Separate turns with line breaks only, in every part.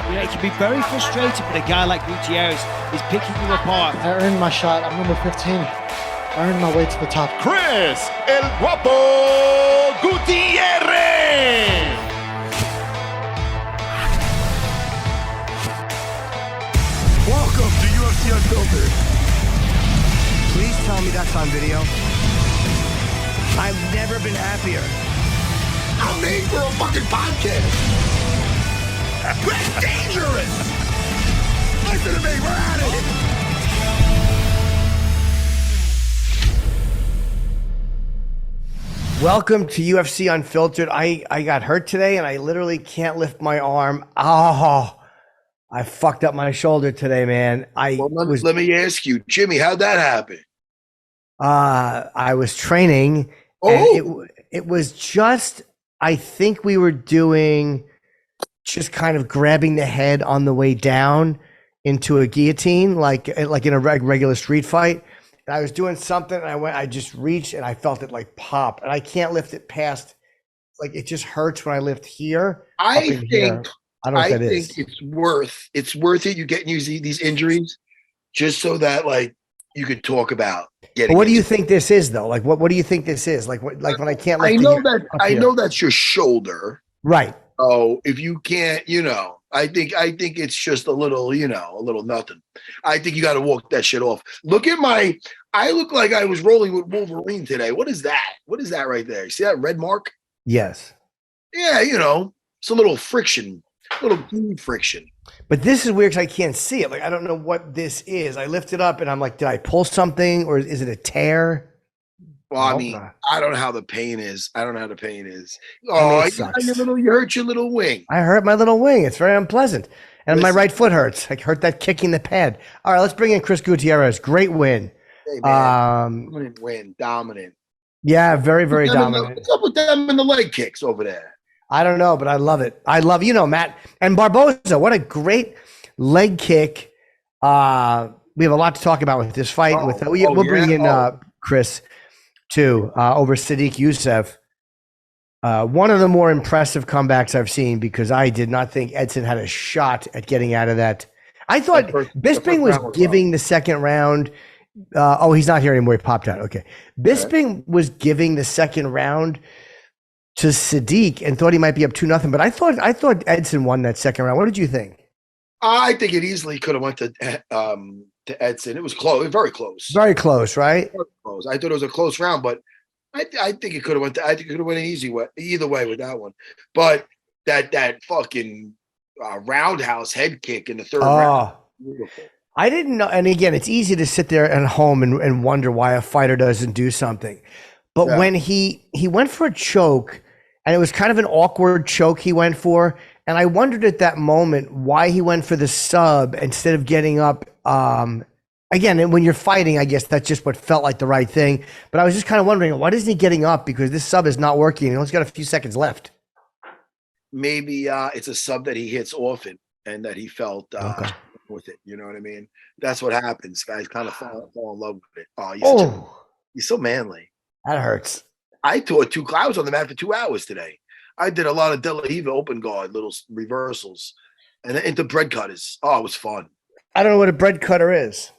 You know, it can be very frustrating when a guy like Gutierrez is picking you apart.
I earned my shot. I'm number 15. I earned my way to the top.
Chris El Guapo Gutierrez.
Welcome to UFC Unfiltered. Please tell me that's on video. I've never been happier.
I'm made for a fucking podcast. We're dangerous. Listen to me, we're at it.
Welcome to UFC Unfiltered. I got hurt today and I literally can't lift my arm. Oh, I fucked up my shoulder today, man.
Let me ask you, Jimmy, how'd that happen?
I was training and it was just, I think we were doing just kind of grabbing the head on the way down into a guillotine, like in a regular street fight. And I was doing something and I just reached and I felt it like pop, and I can't lift it past, like it just hurts when I lift here.
I think it's worth it. You get these injuries just so that like you could talk about getting.
But what do you think this is though? Like what do you think this is? Like when I can't lift
I know that's your shoulder.
Right.
Oh, if you can't, I think it's just a little nothing. I think you got to walk that shit off. I look like I was rolling with Wolverine today. What is that? What is that right there? You see that red mark?
Yes.
Yeah, it's a little friction, friction.
But this is weird because I can't see it. Like, I don't know what this is. I lift it up and I'm like, did I pull something or is it a tear?
Well, I mean, I don't know how the pain is. Oh, you hurt your little wing.
I hurt my little wing. It's very unpleasant. And my right foot hurts. I hurt that kicking the pad. All right, let's bring in Chris Gutierrez. Great win.
Hey, man. Dominant.
Yeah, very, very dominant.
What's up with them and the leg kicks over there?
I don't know, but I love it. I love, Matt. And Barboza, what a great leg kick. We have a lot to talk about with this fight. We'll bring in Chris too, over Sodiq Yusuff. One of the more impressive comebacks I've seen, because I did not think Edson had a shot at getting out of that. I thought Bisping was giving the second round. He's not here anymore. He popped out. Okay. Bisping was giving the second round to Sodiq and thought he might be up 2-0. But I thought Edson won that second round. What did you think?
I think it easily could have went to Edson. It was close, very close.
Very close, right?
Very close. I thought it was a close round, but I think it could have went. I think it could have went an easy way, either way with that one. But that fucking roundhouse head kick in the third round, beautiful.
I didn't know. And again, it's easy to sit there at home and wonder why a fighter doesn't do something. But when he went for a choke, and it was kind of an awkward choke he went for, and I wondered at that moment why he went for the sub instead of getting up. Again, when you're fighting, I guess that's just what felt like the right thing. But I was just kind of wondering, why isn't he getting up? Because this sub is not working. He only got a few seconds left.
Maybe it's a sub that he hits often and that he felt with it. You know what I mean? That's what happens. Guys kind of fall in love with it. He's so manly.
That hurts.
I was on the mat for 2 hours today. I did a lot of De La Riva open guard, little reversals, and into bread cutters. Oh, it was fun.
I don't know what a bread cutter is.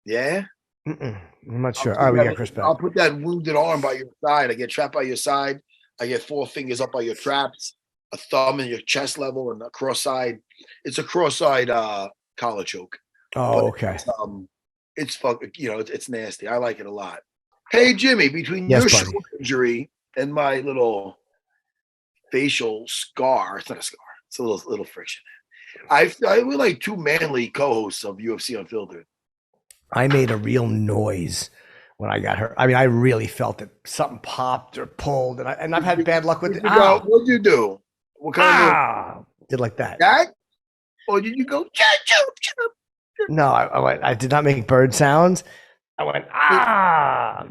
Yeah?
I'm not sure. All right, we got Chris back.
I'll put that wounded arm by your side. I get trapped by your side. I get 4 fingers up by your traps, a thumb in your chest level, and a cross-side. It's a cross-side collar choke.
Oh, okay.
It's it's nasty. I like it a lot. Hey, Jimmy, between your shoulder injury and my little facial scar, it's not a scar. It's a little friction. We're like two manly co-hosts of UFC Unfiltered.
I made a real noise when I got hurt. I mean, I really felt it. Something popped or pulled, and I've had bad luck with it.
What'd you do? What kind of
did like that?
That? Or did you go?
No, I did not make bird sounds. I went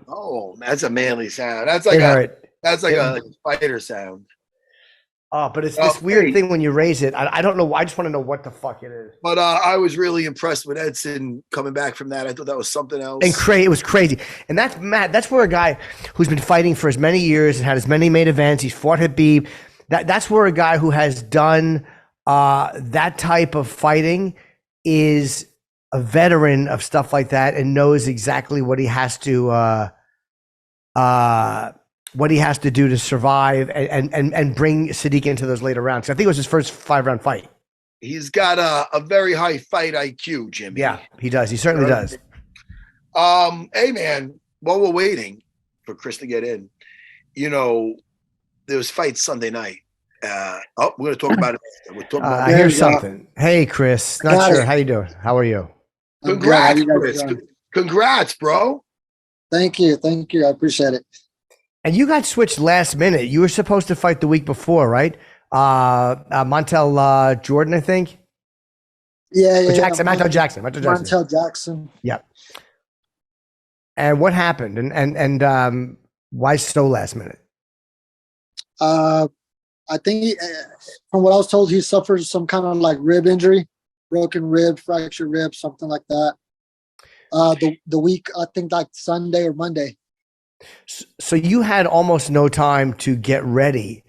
Oh, that's a manly sound. That's like a fighter sound.
Oh, but it's this weird thing when you raise it. I don't know. I just want to know what the fuck it is.
But I was really impressed with Edson coming back from that. I thought that was something else.
And it was crazy. And that's Matt. That's where a guy who's been fighting for as many years and had as many main events. He's fought Habib. That's where a guy who has done that type of fighting is a veteran of stuff like that and knows exactly what he has to do to survive and bring Sodiq into those later rounds. I think it was his first 5-round fight.
He's got a very high fight IQ, Jimmy.
Yeah, he does. He certainly does.
Hey man, while we're waiting for Chris to get in, there was fights Sunday night. We're going to talk about it. We're talking about
here's something. Hey, Chris. Not sure. How you doing? How are you?
Congrats, Chris. Congrats, bro.
Thank you. I appreciate it.
And you got switched last minute. You were supposed to fight the week before, right? Montel Jordan, I think.
Yeah.
Jackson, Montel Jackson.
Montel Jackson.
Yeah. And what happened? And why so last minute?
I think from what I was told, he suffered some kind of like rib injury, broken rib, fractured rib, something like that. The week, I think like Sunday or Monday.
So you had almost no time to get ready.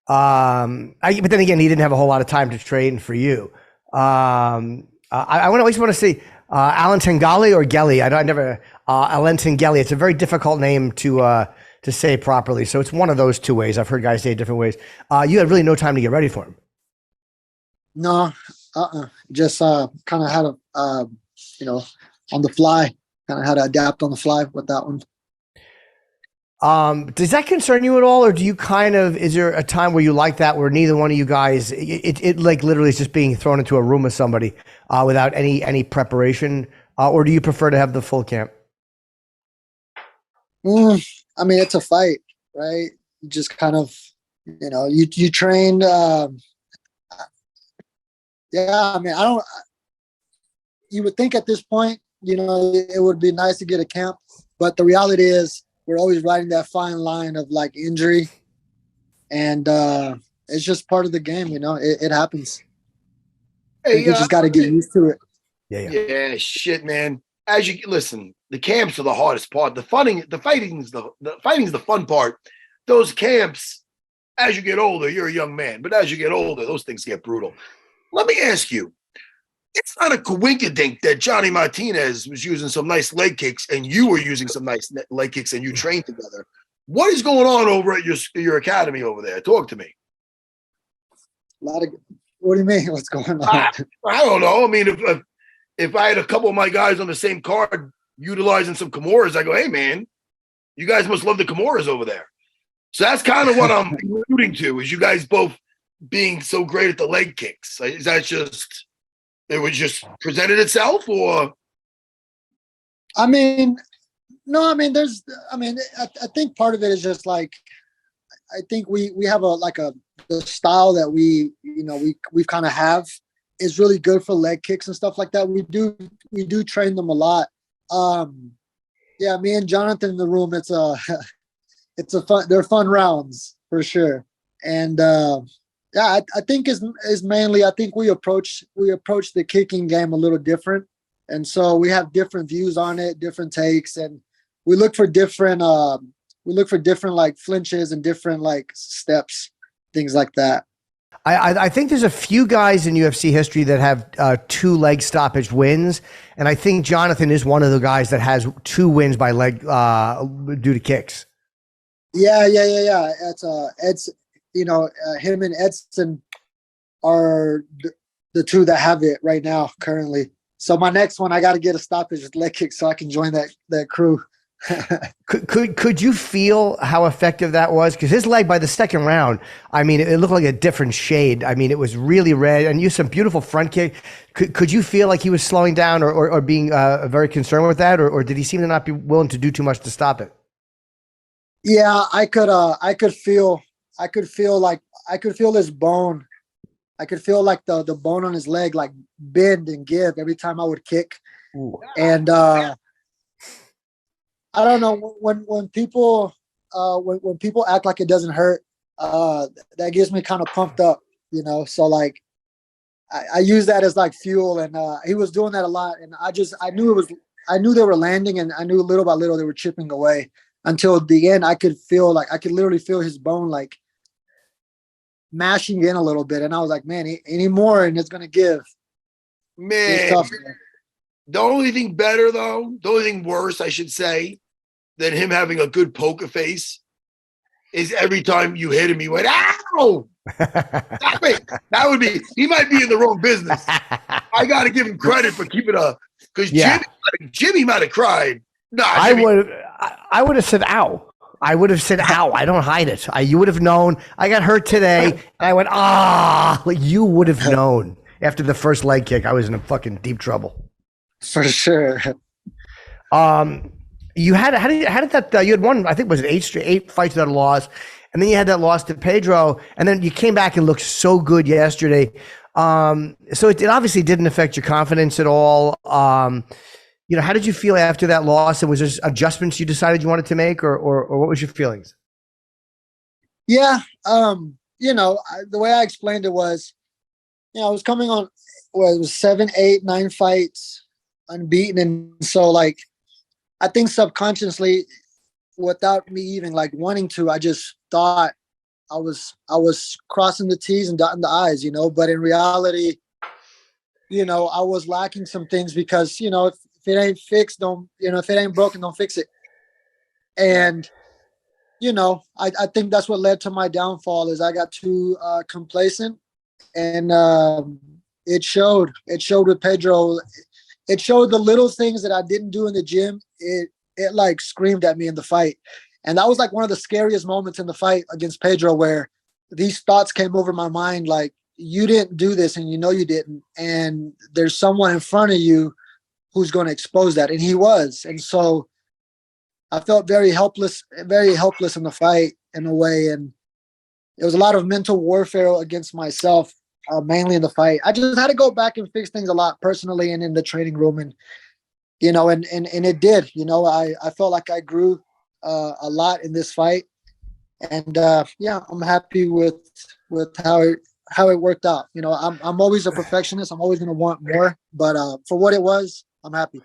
But then again, he didn't have a whole lot of time to train for you. I always want to say Alatengheili or Gelli. I never Alatengheili. It's a very difficult name to say properly. So it's one of those two ways. I've heard guys say it different ways. You had really no time to get ready for him.
No, just kind of had a on the fly. Kind of had to adapt on the fly with that one.
Does that concern you at all, or do you is there a time where you like that, where neither one of you guys, it like literally is just being thrown into a room with somebody without any preparation, or do you prefer to have the full camp?
I mean, it's a fight, right? You just kind of, you train. Yeah, I mean, you would think at this point, it would be nice to get a camp, but the reality is, we're always riding that fine line of like injury, and it's just part of the game. It happens. Hey, you just got to get used to it.
Yeah, shit, man. As you listen, the camps are the hardest part. The fighting's the fun part. Those camps, as you get older, you're a young man, but as you get older, those things get brutal. Let me ask you. It's not a coinkydink that Johnny Martinez was using some nice leg kicks and you were using some nice leg kicks and you trained together. What is going on over at your academy over there? Talk to me.
What do you mean? What's going on?
I don't know. I mean, if I had a couple of my guys on the same card utilizing some Kimuras, I go, hey, man, you guys must love the Kimuras over there. So that's kind of what I'm alluding to, is you guys both being so great at the leg kicks. Is that just... It was just presented itself, or?
I mean, no. I mean, I think part of it is just like, I think we have the style that we kind of have is really good for leg kicks and stuff like that. We do train them a lot. Yeah, me and Jonathan in the room. They're fun rounds for sure, and. Yeah, I think is mainly, I think we approach the kicking game a little different, and so we have different views on it, different takes, and we look for different like flinches and different like steps, things like that.
I think there's a few guys in UFC history that have 2 leg stoppage wins, and I think Jonathan is one of the guys that has 2 wins by leg due to kicks.
Yeah. It's him and Edson are the 2 that have it right now currently. So my next one, I got to get a stoppage with leg kick so I can join that crew.
Could you feel how effective that was? Because his leg by the second round, I mean, it looked like a different shade. I mean, it was really red and used some beautiful front kick. Could you feel like he was slowing down or being very concerned with that, or did he seem to not be willing to do too much to stop it?
Yeah, I could feel his bone. I could feel like the bone on his leg like bend and give every time I would kick. Ooh. And I don't know, when people act like it doesn't hurt, that gets me kind of pumped up, So like I use that as like fuel, and he was doing that a lot, and I knew they were landing, and I knew little by little they were chipping away until the end. I could literally feel his bone like mashing in a little bit, and I was like, man, any more, and it's gonna give.
Man,
tough,
the only thing better though, the only thing worse, I should say, than him having a good poker face is every time you hit him, he went, ow! Stop it. That would be, he might be in the wrong business. I got to give him credit for keeping because Jimmy might have cried. No,
I would have said, ow. I would have said, ow. I don't hide it. You would have known. I got hurt today. And I went, you would have known. After the first leg kick, I was in a fucking deep trouble.
For sure.
You had that you had won, I think, was it eight fights without a loss, and then you had that loss to Pedro, and then you came back and looked so good yesterday. So it obviously didn't affect your confidence at all. How did you feel after that loss? And was there adjustments you decided you wanted to make, or what was your feelings?
Yeah, the way I explained it was, I was coming on, it was 7, 8, 9 fights unbeaten, and so like, I think subconsciously, without me even like wanting to, I just thought I was crossing the T's and dotting the I's, but in reality, I was lacking some things because, if it ain't fixed, if it ain't broken, don't fix it. And, I think that's what led to my downfall is I got too complacent, and it showed with Pedro. It showed the little things that I didn't do in the gym. It like screamed at me in the fight. And that was like one of the scariest moments in the fight against Pedro, where these thoughts came over my mind. Like, you didn't do this and you didn't. And there's someone in front of you who's going to expose that. And he was. And so I felt very helpless in the fight in a way. And it was a lot of mental warfare against myself. Mainly in the fight. I just had to go back and fix things a lot personally and in the training room, and and it did. I felt like I grew a lot in this fight, and I'm happy with how it worked out. I'm always a perfectionist. I'm always going to want more, but for what it was, I'm happy.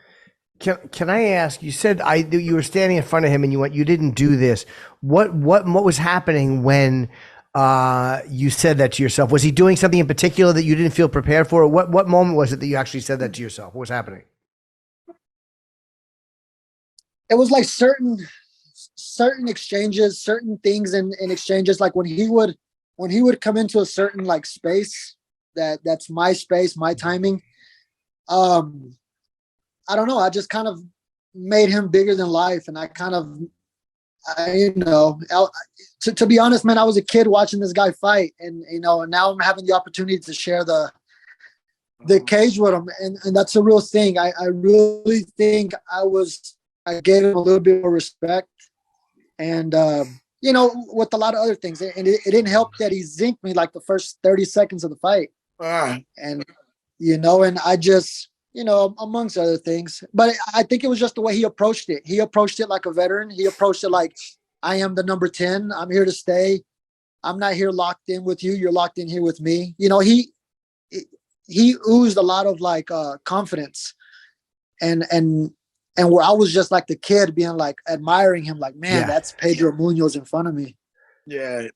Can I ask? You said you were standing in front of him and you didn't do this. What was happening when? You said that to yourself? Was he doing something in particular that you didn't feel prepared for? What moment was it that you actually said that to yourself? What was happening?
It was like certain exchanges, certain things in exchanges. Like when he would come into a certain like space that's my space, my timing. I don't know. I just kind of made him bigger than life, and I kind of. To be honest, man, I was a kid watching this guy fight, and now I'm having the opportunity to share the cage with him, and that's a real thing. I really think I gave him a little bit more respect, and with a lot of other things, and it didn't help that he zinked me like the first 30 seconds of the fight, and I just. Amongst other things. But I think it was just the way he approached it. He approached it like a veteran. He approached it like, I am the number 10. I'm here to stay. I'm not here locked in with you. You're locked in here with me. He oozed a lot of like confidence. And where I was just like the kid being like admiring him, like, man, that's Pedro Munhoz in front of me.
Yeah.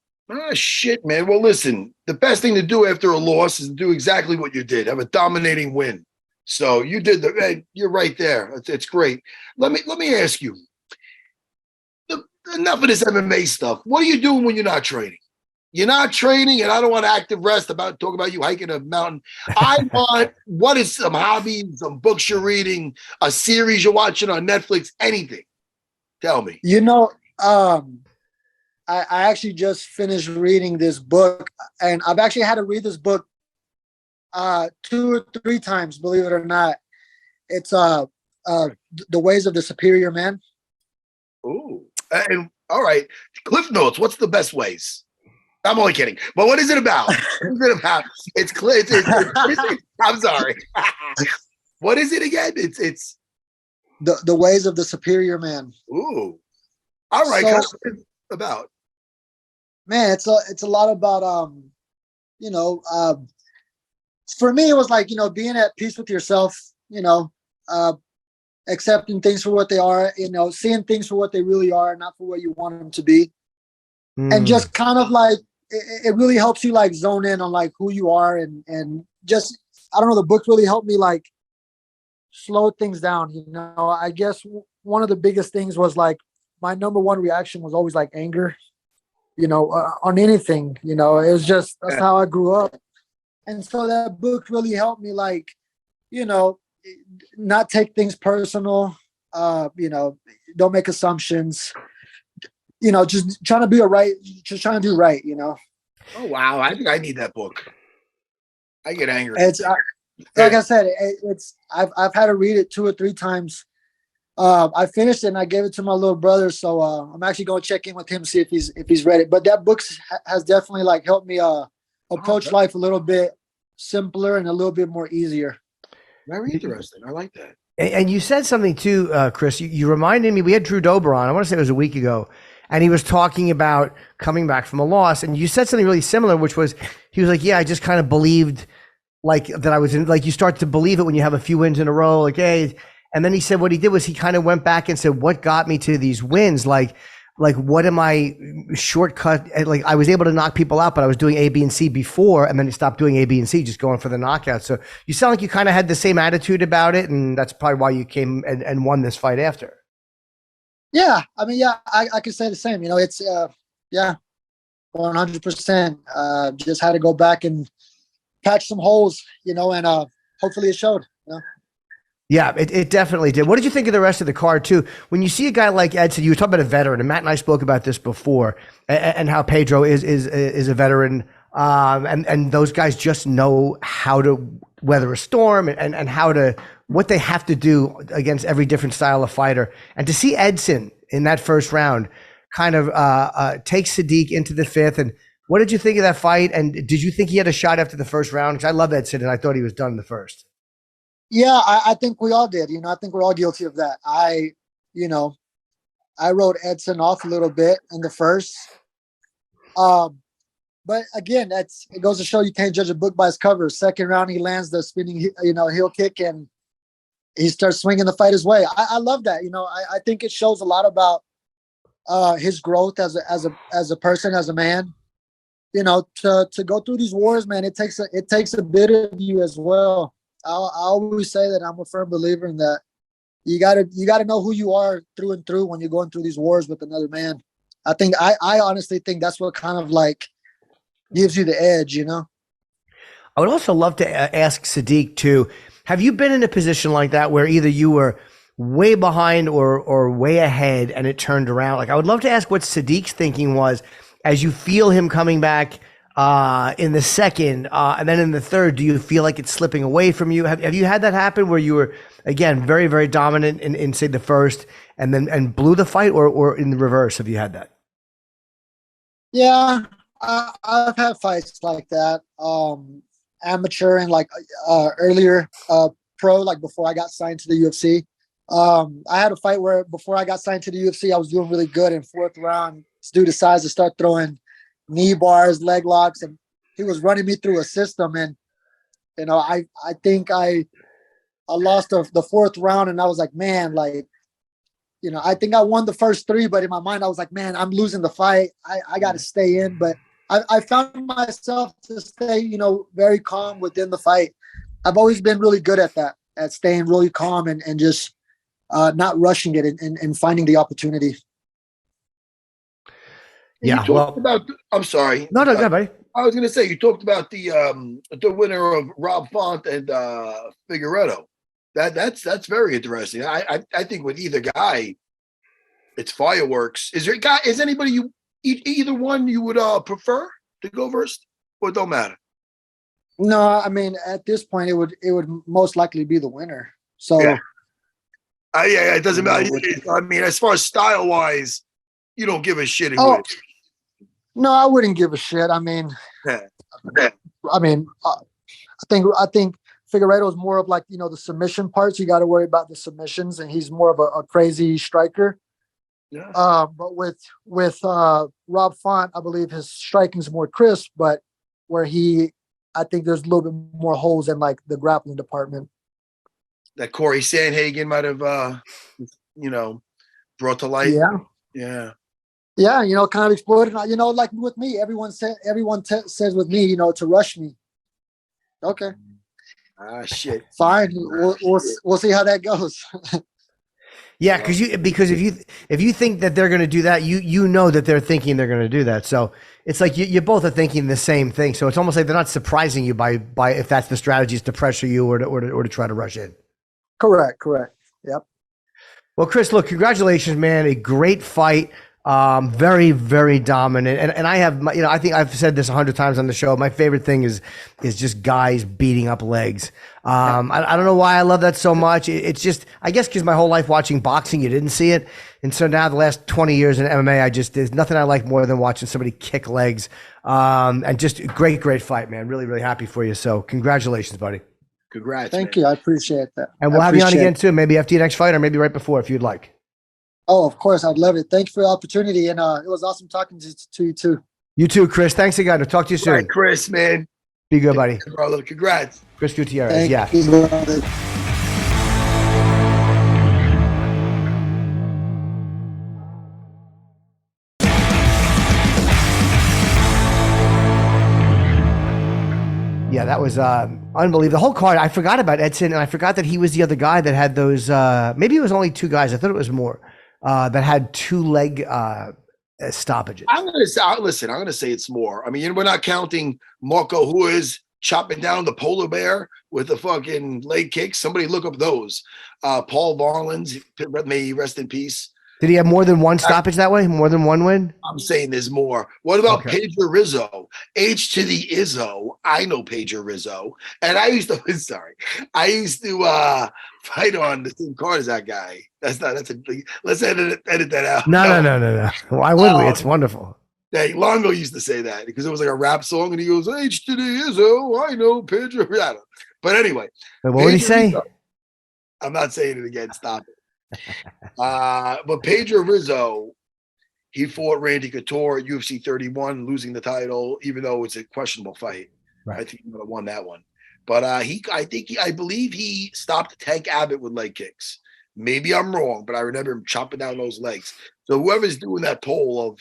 Shit, man. Well, listen, the best thing to do after a loss is to do exactly what you did. Have a dominating win. So you did you're right there. It's great. Let me ask you, enough of this MMA stuff. What are you doing when you're not training? You're not training, and I don't want active rest talk about you hiking a mountain. I want, what is some hobbies, some books you're reading, a series you're watching on Netflix, anything. Tell me.
I actually just finished reading this book, and I've actually had to read this book 2 or 3 times, believe it or not. It's The Ways of the Superior Man.
Ooh. And all right, Cliff Notes. What's the best ways? I'm only kidding. But what is it about? What is it about? It's Cliff. I'm sorry. What is it again? It's
the Ways of the Superior Man.
Ooh. All right.
So,
what's it about?
Man, it's a lot about for me, it was like, being at peace with yourself, accepting things for what they are, seeing things for what they really are, not for what you want them to be. And just kind of like, it really helps you like zone in on like who you are and just, I don't know, the book really helped me like slow things down. You know, I guess one of the biggest things was like my number one reaction was always like anger, you know, on anything, you know. It was just, that's how I grew up. And so that book really helped me like, you know, not take things personal, you know, don't make assumptions, you know, just trying to do right, you know.
Oh wow, I think I need that book. I get angry.
It's like I said, I've had to read it 2 or 3 times. I finished it and I gave it to my little brother, so I'm actually going to check in with him, see if he's read it. But that book has definitely like helped me approach life a little bit simpler and a little bit more easier.
Very interesting. I like that.
And you said something too, Chris. You reminded me. We had Drew Dober on. I want to say it was a week ago, and he was talking about coming back from a loss. And you said something really similar, which was he was like, "Yeah, I just kind of believed like that I was in." Like you start to believe it when you have a few wins in a row. Like, hey. And then he said what he did was he kind of went back and said, "What got me to these wins? Like what am I shortcut? Like I was able to knock people out, but I was doing A, B, and C before, and then he stopped doing A, B, and C, just going for the knockout." So you sound like you kind of had the same attitude about it, and that's probably why you came and won this fight after.
Yeah, I mean, yeah, I could say the same. You know, it's 100%. Just had to go back and patch some holes, you know, and hopefully it showed. You know?
Yeah, it definitely did. What did you think of the rest of the card too? When you see a guy like Edson, you were talking about a veteran, and Matt and I spoke about this before, and how Pedro is a veteran, and those guys just know how to weather a storm and what they have to do against every different style of fighter. And to see Edson in that first round kind of take Sodiq into the 5th, and what did you think of that fight? And did you think he had a shot after the first round? Because I love Edson, and I thought he was done in the first.
Yeah, I think we all did. You know, I think we're all guilty of that. I wrote Edson off a little bit in the first. But again, it goes to show you can't judge a book by its cover. Second round, he lands the spinning, heel kick, and he starts swinging the fight his way. I love that. You know, I think it shows a lot about his growth as a person, as a man. You know, to go through these wars, man, it takes a bit of you as well. I always say that I'm a firm believer in that. You gotta know who you are through and through when you're going through these wars with another man. I honestly think that's what kind of like gives you the edge, you know.
I would also love to ask Sodiq too. Have you been in a position like that where either you were way behind or way ahead and it turned around? Like I would love to ask what Sadiq's thinking was as you feel him coming back in the second, and then in the third. Do you feel like it's slipping away from you? Have you had that happen where you were again very, very dominant in say the first and blew the fight, or in the reverse? Have you had that?
Yeah, I've had fights like that. Amateur and like earlier pro, like before I got signed to the UFC. I had a fight where before I got signed to the UFC, I was doing really good. In 4th round, this dude decides to start throwing knee bars, leg locks, and he was running me through a system. And you know, I think I lost the 4th round, and I was like, man, like, you know, I think I won the first 3, but in my mind I was like, man, I'm losing the fight. I got to stay in. But I found myself to stay, you know, very calm within the fight. I've always been really good at that, at staying really calm and just not rushing it and finding the opportunity.
Yeah,
I'm sorry.
No, go ahead, buddy.
I was going to say, you talked about the winner of Rob Font and Figueredo. That's very interesting. I think with either guy, it's fireworks. Is anybody either one you would prefer to go first, or it don't matter?
No, I mean at this point it would most likely be the winner. So
yeah, it doesn't matter. I mean, as far as style wise, you don't give a shit.
No, I wouldn't give a shit. I mean, I think Figueredo is more of like, you know, the submission parts. You got to worry about the submissions, and he's more of a crazy striker.
Yeah.
But with Rob Font, I believe his striking is more crisp, but where I think there's a little bit more holes in like the grappling department.
That Corey Sandhagen might have, brought to light.
Yeah.
Yeah.
Yeah, kind of exploded. Like with me, everyone says with me, to rush me. Okay.
Ah, shit.
Fine. We'll see how that goes.
Yeah, because if you think that they're going to do that, you know that they're thinking they're going to do that. So it's like you both are thinking the same thing. So it's almost like they're not surprising you by if that's the strategy is to pressure you or to try to rush in.
Correct. Yep.
Well, Chris, look, congratulations, man! A great fight. Very, very dominant. And I have, I think I've said this 100 times on the show. My favorite thing is just guys beating up legs. I don't know why I love that so much. It's just, I guess, because my whole life watching boxing, you didn't see it. And so now the last 20 years in MMA, there's nothing I like more than watching somebody kick legs. And just a great fight, man. Really, really happy for you. So congratulations, buddy.
Congrats.
Thank you. I appreciate that.
And we'll have you on again too. Maybe after your next fight or maybe right before if you'd like.
Oh, of course. I'd love it. Thank you for the opportunity. And it was awesome talking to you too.
You too, Chris. Thanks again. I'll talk to you soon.
Right, Chris, man.
Be good, buddy.
Brother, congrats.
Chris Gutierrez.
Thank
yeah.
you, brother.
Yeah, that was unbelievable. The whole card, I forgot about Edson, and I forgot that he was the other guy that had those, maybe it was only two guys. I thought it was more, that had two leg stoppages.
I'm going to say it's more. I mean, we're not counting Marco, who is chopping down the polar bear with the fucking leg kicks. Somebody look up those. Paul Varlins, may he rest in peace.
Did he have more than one stoppage that way? More than one win?
I'm saying there's more. What about Pedro Rizzo? H to the Izzo. I know Pedro Rizzo. And I used to fight on the same card as that guy. Let's edit that out.
No. Why would we? It's wonderful.
Yeah, Longo used to say that because it was like a rap song and he goes, H to the Izzo. I know Pedro Rizzo. But anyway.
What would he say?
Rizzo. I'm not saying it again. Stop it. But Pedro Rizzo, he fought Randy Couture at UFC 31, losing the title, even though it's a questionable fight. Right. I think he would have won that one. But I believe he stopped Tank Abbott with leg kicks. Maybe I'm wrong, but I remember him chopping down those legs. So whoever's doing that poll of,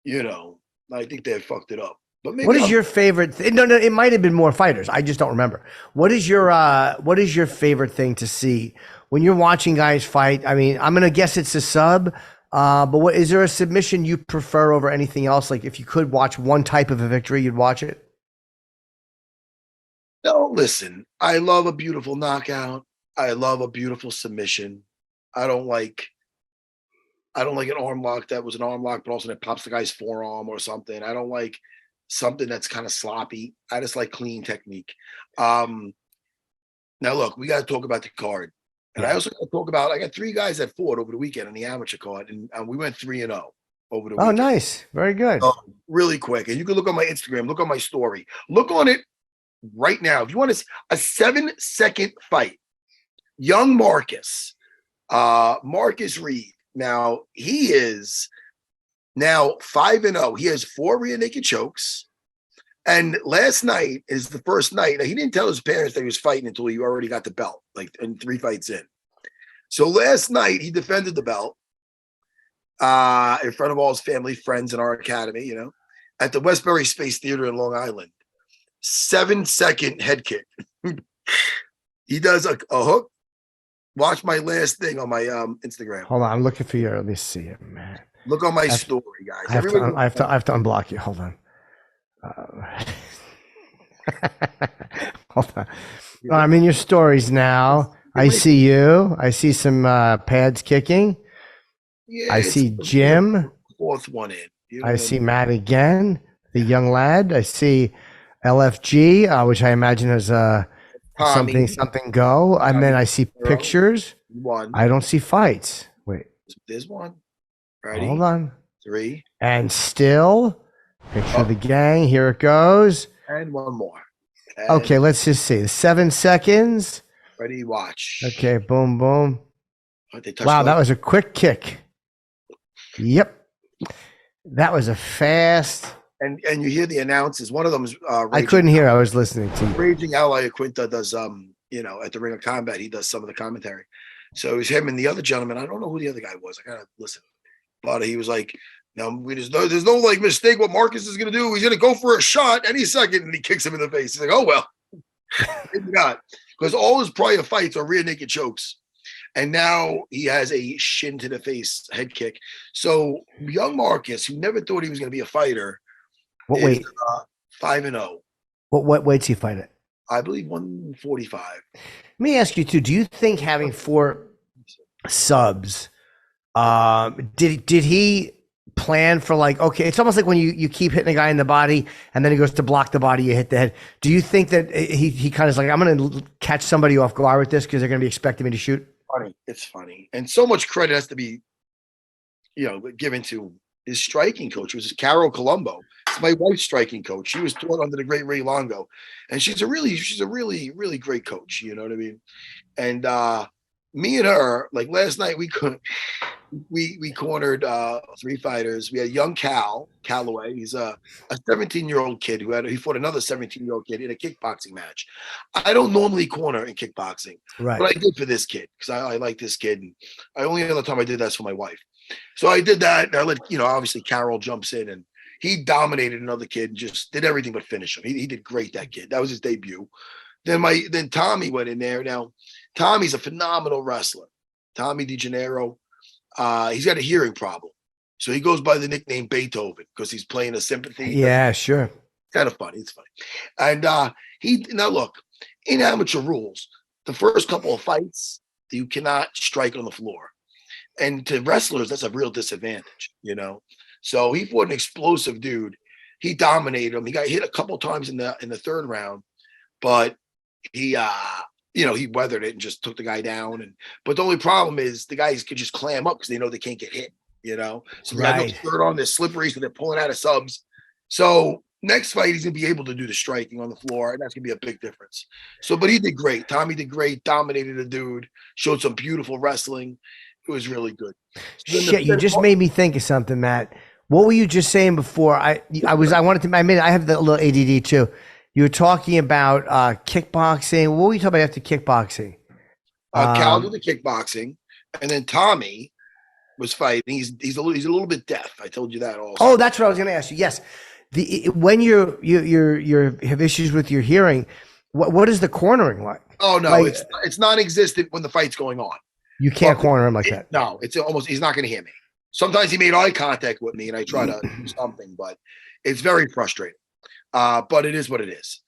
I think they fucked it up. But maybe
what is your favorite? No, it might have been more fighters. I just don't remember. What is your favorite thing to see when you're watching guys fight? I mean, I'm gonna guess it's a sub. But is there a submission you prefer over anything else? Like if you could watch one type of a victory, you'd watch it.
No, listen. I love a beautiful knockout. I love a beautiful submission. I don't like an arm lock that was an arm lock, but also that pops the guy's forearm or something. I don't like something that's kind of sloppy. I just like clean technique. Now, look, we got to talk about the card. And I also got to talk about, I got three guys that fought over the weekend on the amateur card, and we went 3-0 over the weekend.
Oh, nice. Very good.
Really quick. And you can look on my Instagram, look on my story. Look on it right now. If you want to see a 7-second fight, young Marcus Reed. Now, he is now 5-0. He has 4 rear naked chokes. And last night is the first night. Now, he didn't tell his parents that he was fighting until he already got the belt, like in 3 fights in. So last night he defended the belt in front of all his family, friends in our academy, at the Westbury Space Theater in Long Island. 7-second head kick. He does a hook. Watch my last thing on my Instagram.
Hold on, I'm looking for your. Let me see it, man.
Look on my story, guys.
I have to unblock you. Hold on. Hold on. I'm in your stories now. I see you. I see some pads kicking. Yeah, I see Jim.
4th one in.
I see Matt again, the young lad. I see LFG, which I imagine is something go. And then I see pictures.
1.
I don't see fights. Wait.
There's 1. Ready?
Hold on.
3.
And still. Picture of the gang. Here it goes.
And 1 more. And
okay, let's just see. 7 seconds.
Ready, watch.
Okay, boom, boom. Wow, that was a quick kick. Yep. That was a fast.
And you hear the announcers. One of them is
I couldn't hear. I was listening to you.
Raging Ally Quinta does at the Ring of Combat, he does some of the commentary. So it was him and the other gentleman. I don't know who the other guy was. I gotta listen. But he was like, Now there's no like mistake what Marcus is going to do. He's going to go for a shot any second, and he kicks him in the face. He's like, oh well, maybe not, because all his prior fights are rear naked chokes, and now he has a shin to the face head kick. So young Marcus, who never thought he was going to be a fighter,
what weight?
5-0.
What weight's he fight at?
I believe 145.
Let me ask you too. Do you think having 4 subs, did he plan for like, okay, it's almost like when you keep hitting a guy in the body and then he goes to block the body, you hit the head. Do you think that he kind of is like, I'm going to catch somebody off guard with this because they're going to be expecting me to shoot?
Funny. It's funny. And so much credit has to be, given to his striking coach, which is Carol Colombo. It's my wife's striking coach. She was taught under the great Ray Longo, and she's a really, really great coach. You know what I mean? And me and her, like last night, we cornered 3 fighters. We had young Calloway. He's a 17-year-old kid he fought another 17-year-old kid in a kickboxing match. I don't normally corner in kickboxing,
right?
But I did for this kid because I like this kid. And I only other time I did that's for my wife. So I did that, and I let obviously Carol jumps in, and he dominated another kid and just did everything but finish him. He did great, that kid. That was his debut. Then Tommy went in there. Now Tommy's a phenomenal wrestler. Tommy DeGennaro. He's got a hearing problem, so he goes by the nickname Beethoven because he's playing a sympathy.
Yeah, sure.
Kind of funny. It's funny. And now look, in amateur rules, the first couple of fights you cannot strike on the floor. And to wrestlers, that's a real disadvantage, So he fought an explosive dude. He dominated him. He got hit a couple times in the 3rd round, but he he weathered it and just took the guy down. But the only problem is the guys could just clam up because they know they can't get hit, So the guy goes third on, they're slippery, so they're pulling out of subs. So next fight, he's gonna be able to do the striking on the floor, and that's gonna be a big difference. But he did great. Tommy did great, dominated the dude, showed some beautiful wrestling. It was really good.
Shit, you just made me think of something, Matt. What were you just saying before? I have the little ADD too. You were talking about kickboxing. What were you talking about after kickboxing?
Cal did the kickboxing, and then Tommy was fighting. He's a little bit deaf. I told you that also.
Oh, that's what I was going to ask you. Yes, when you have issues with your hearing, what is the cornering like?
Oh no, like, it's non-existent when the fight's going on.
You can't corner him like that.
No, it's almost, he's not going to hear me. Sometimes he made eye contact with me and I try to do something, but it's very frustrating. But it is what it is.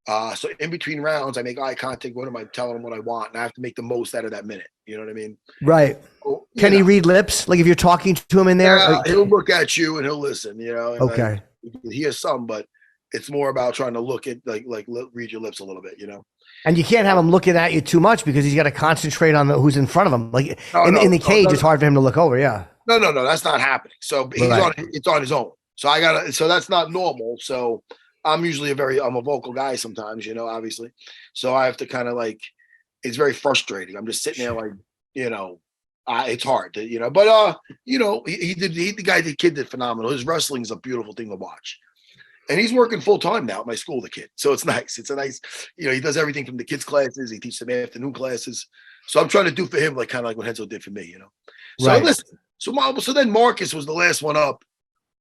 So in between rounds, I make eye contact with him. I tell him what I want, and I have to make the most out of that minute. You know what I mean?
Right. So, can he read lips? Like if you're talking to him in there?
Yeah, he'll look at you and he'll listen,
Okay.
You can hear some, but it's more about trying to look at read your lips a little bit,
And you can't have him looking at you too much because he's got to concentrate on who's in front of him. Like in the cage, it's hard for him to look over. Yeah.
No, that's not happening. So it's on his own. So that's not normal. So I'm usually I'm a vocal guy sometimes, obviously. So I have to kind of it's very frustrating. I'm just sitting there it's hard to, but the kid did phenomenal. His wrestling is a beautiful thing to watch. And he's working full time now at my school, the kid. So it's nice. It's a nice, he does everything from the kids' classes. He teaches them afternoon classes. So I'm trying to do for him kind of like what Henzo did for me, So
right.
Listen, so then Marcus was the last one up,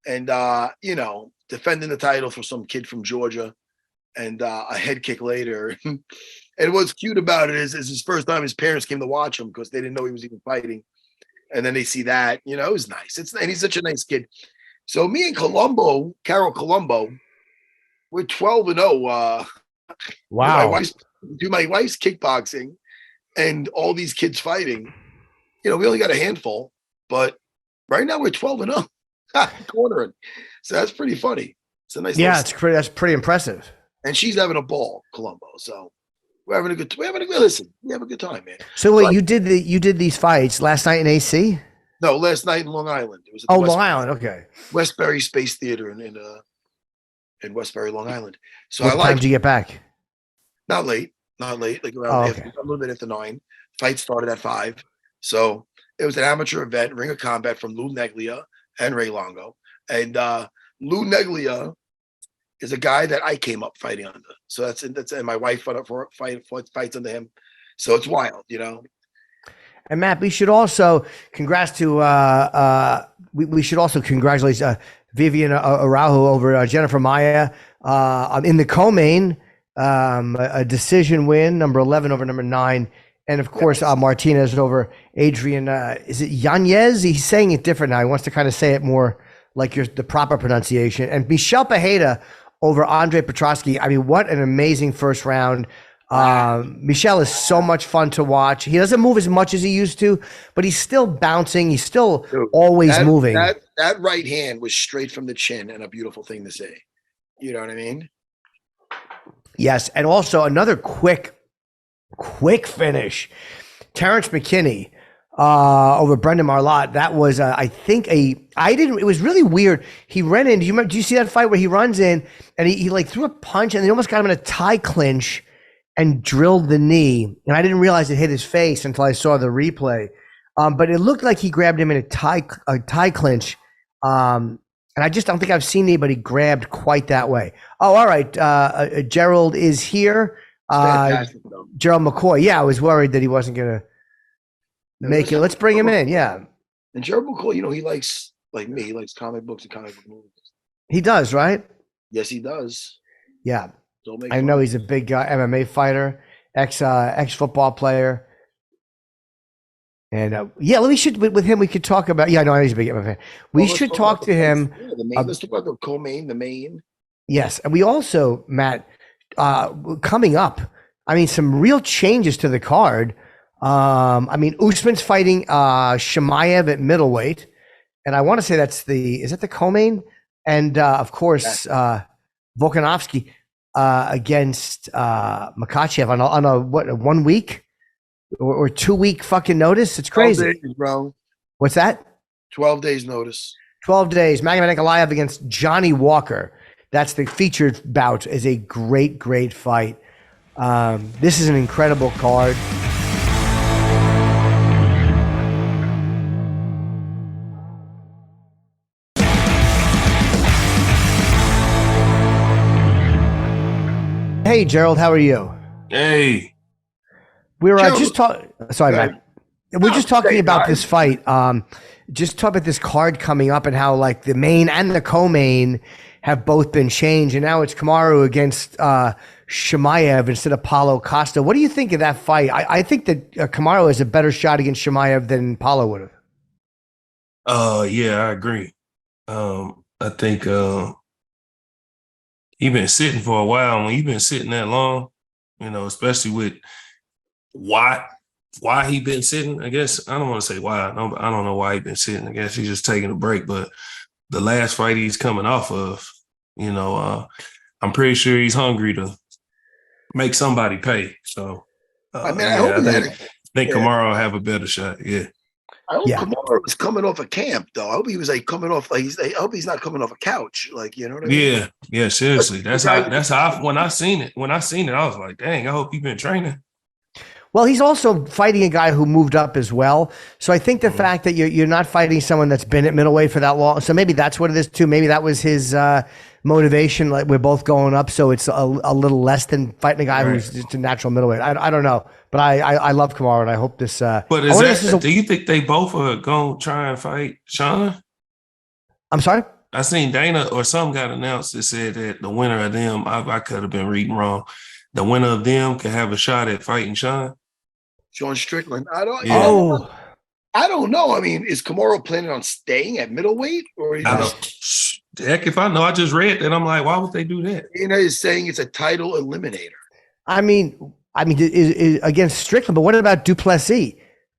and defending the title for some kid from Georgia, and a head kick later. And what's cute about it is his first time his parents came to watch him because they didn't know he was even fighting, and then they see that, it was nice. And he's such a nice kid. So me and Carol Colombo, we're 12-0.
Wow.
Do my wife's kickboxing and all these kids fighting. We only got a handful, but right now we're 12-0 cornering. So that's pretty funny. It's a nice.
Yeah, that's pretty impressive.
And she's having a ball, Colombo. So we have a good time, man.
So wait, you did these fights last night in AC?
No, last night in Long Island. It was at
Long Island. Okay.
Westbury Space Theater in Westbury, Long Island. So
what time did you get back?
Not late, like around a little bit after 9. Fight started at 5. So it was an amateur event, Ring of Combat from Lou Neglia and Ray Longo. And Lou Neglia is a guy that I came up fighting under. So that's and my wife fights under him. So it's wild,
And Matt, we should also congrats to we should also congratulate Vivian Araujo over Jennifer Maia in the co-main, a decision win, number 11 over number 9. And of course, Martinez over Adrian, is it Yanez? He's saying it different now. He wants to kind of say it more like the proper pronunciation. And Michel Pereira over Andre Petrosky. I mean, what an amazing first round. Michel is so much fun to watch. He doesn't move as much as he used to, but he's still bouncing. He's still always moving.
That right hand was straight from the chin and a beautiful thing to say. You know what I mean?
Yes. And also another quick finish. Terrence McKinney over Brendan Marlott. That was, I think, it was really weird. He ran in. Do you see that fight where he runs in and he like threw a punch and they almost got him in a tie clinch and drilled the knee. And I didn't realize it hit his face until I saw the replay. But it looked like he grabbed him in a tie clinch. And I just don't think I've seen anybody grabbed quite that way. Oh, all right. Gerald is here. Gerald McCoy. Yeah, I was worried that he wasn't going to make it. Let's bring him in. Yeah.
And Gerald McCoy, he likes, like me, he likes comic books and comic book movies.
He does, right?
Yes, he does.
Yeah. I know he's a big MMA fighter, ex-football player. And with him, we could talk about, I know he's a big MMA fan. We should talk to him.
Let's talk about the co-main, the main.
Yes. And we also, Matt, coming up, I mean, some real changes to the card. Usman's fighting Chimaev at middleweight. And I want to say is that the co-main? And of course, Volkanovski against Makhachev on a 1 week or 2 week fucking notice. It's crazy.
12 days, bro.
What's that?
12 days notice.
12 days. Magomed Ankalaev against Johnny Walker. That's the featured bout. Is a great, great fight. This is an incredible card. Hey, Gerald, how are you?
Hey.
We're just talking. Sorry, Matt. We're just talking about this fight. Just talk about this card coming up and how like the main and the co-main have both been changed, and now it's Kamaru against Chimaev instead of Paulo Costa. What do you think of that fight? I think that Kamaru has a better shot against Chimaev than Paulo would have.
Yeah, I agree. I think he's been sitting for a while. When you've been sitting that long, especially with why he been sitting, I guess. I don't want to say why. I don't know why he been sitting. I guess he's just taking a break. But the last fight he's coming off of, I'm pretty sure he's hungry to make somebody pay. So,
I think
Kamaru will have a better shot. Yeah.
I hope Kamaru was coming off a camp, though. I hope he was like coming off I hope he's not coming off a couch, like, you know what I mean?
Yeah, seriously. That's how when I seen it, I was like, dang, I hope you've been training.
Well, he's also fighting a guy who moved up as well. So I think the fact that you're not fighting someone that's been at middleweight for that long, so maybe that's what it is too. Maybe that was his motivation. Like we're both going up, so it's a little less than fighting a guy who's just a natural middleweight. I don't know, but I love Kamaru, and I hope this.
But do you think they both are going to try and fight Sean?
I'm sorry?
I seen Dana or some got announced that said that the winner of them, I could have been reading wrong. The winner of them can have a shot at fighting Sean
Strickland. I don't know. I mean, is Kamaru planning on staying at middleweight, or
heck if I know? I just read that. I'm like, why would they do that?
He's saying it's a title eliminator.
I mean, is against Strickland, but what about Duplessis?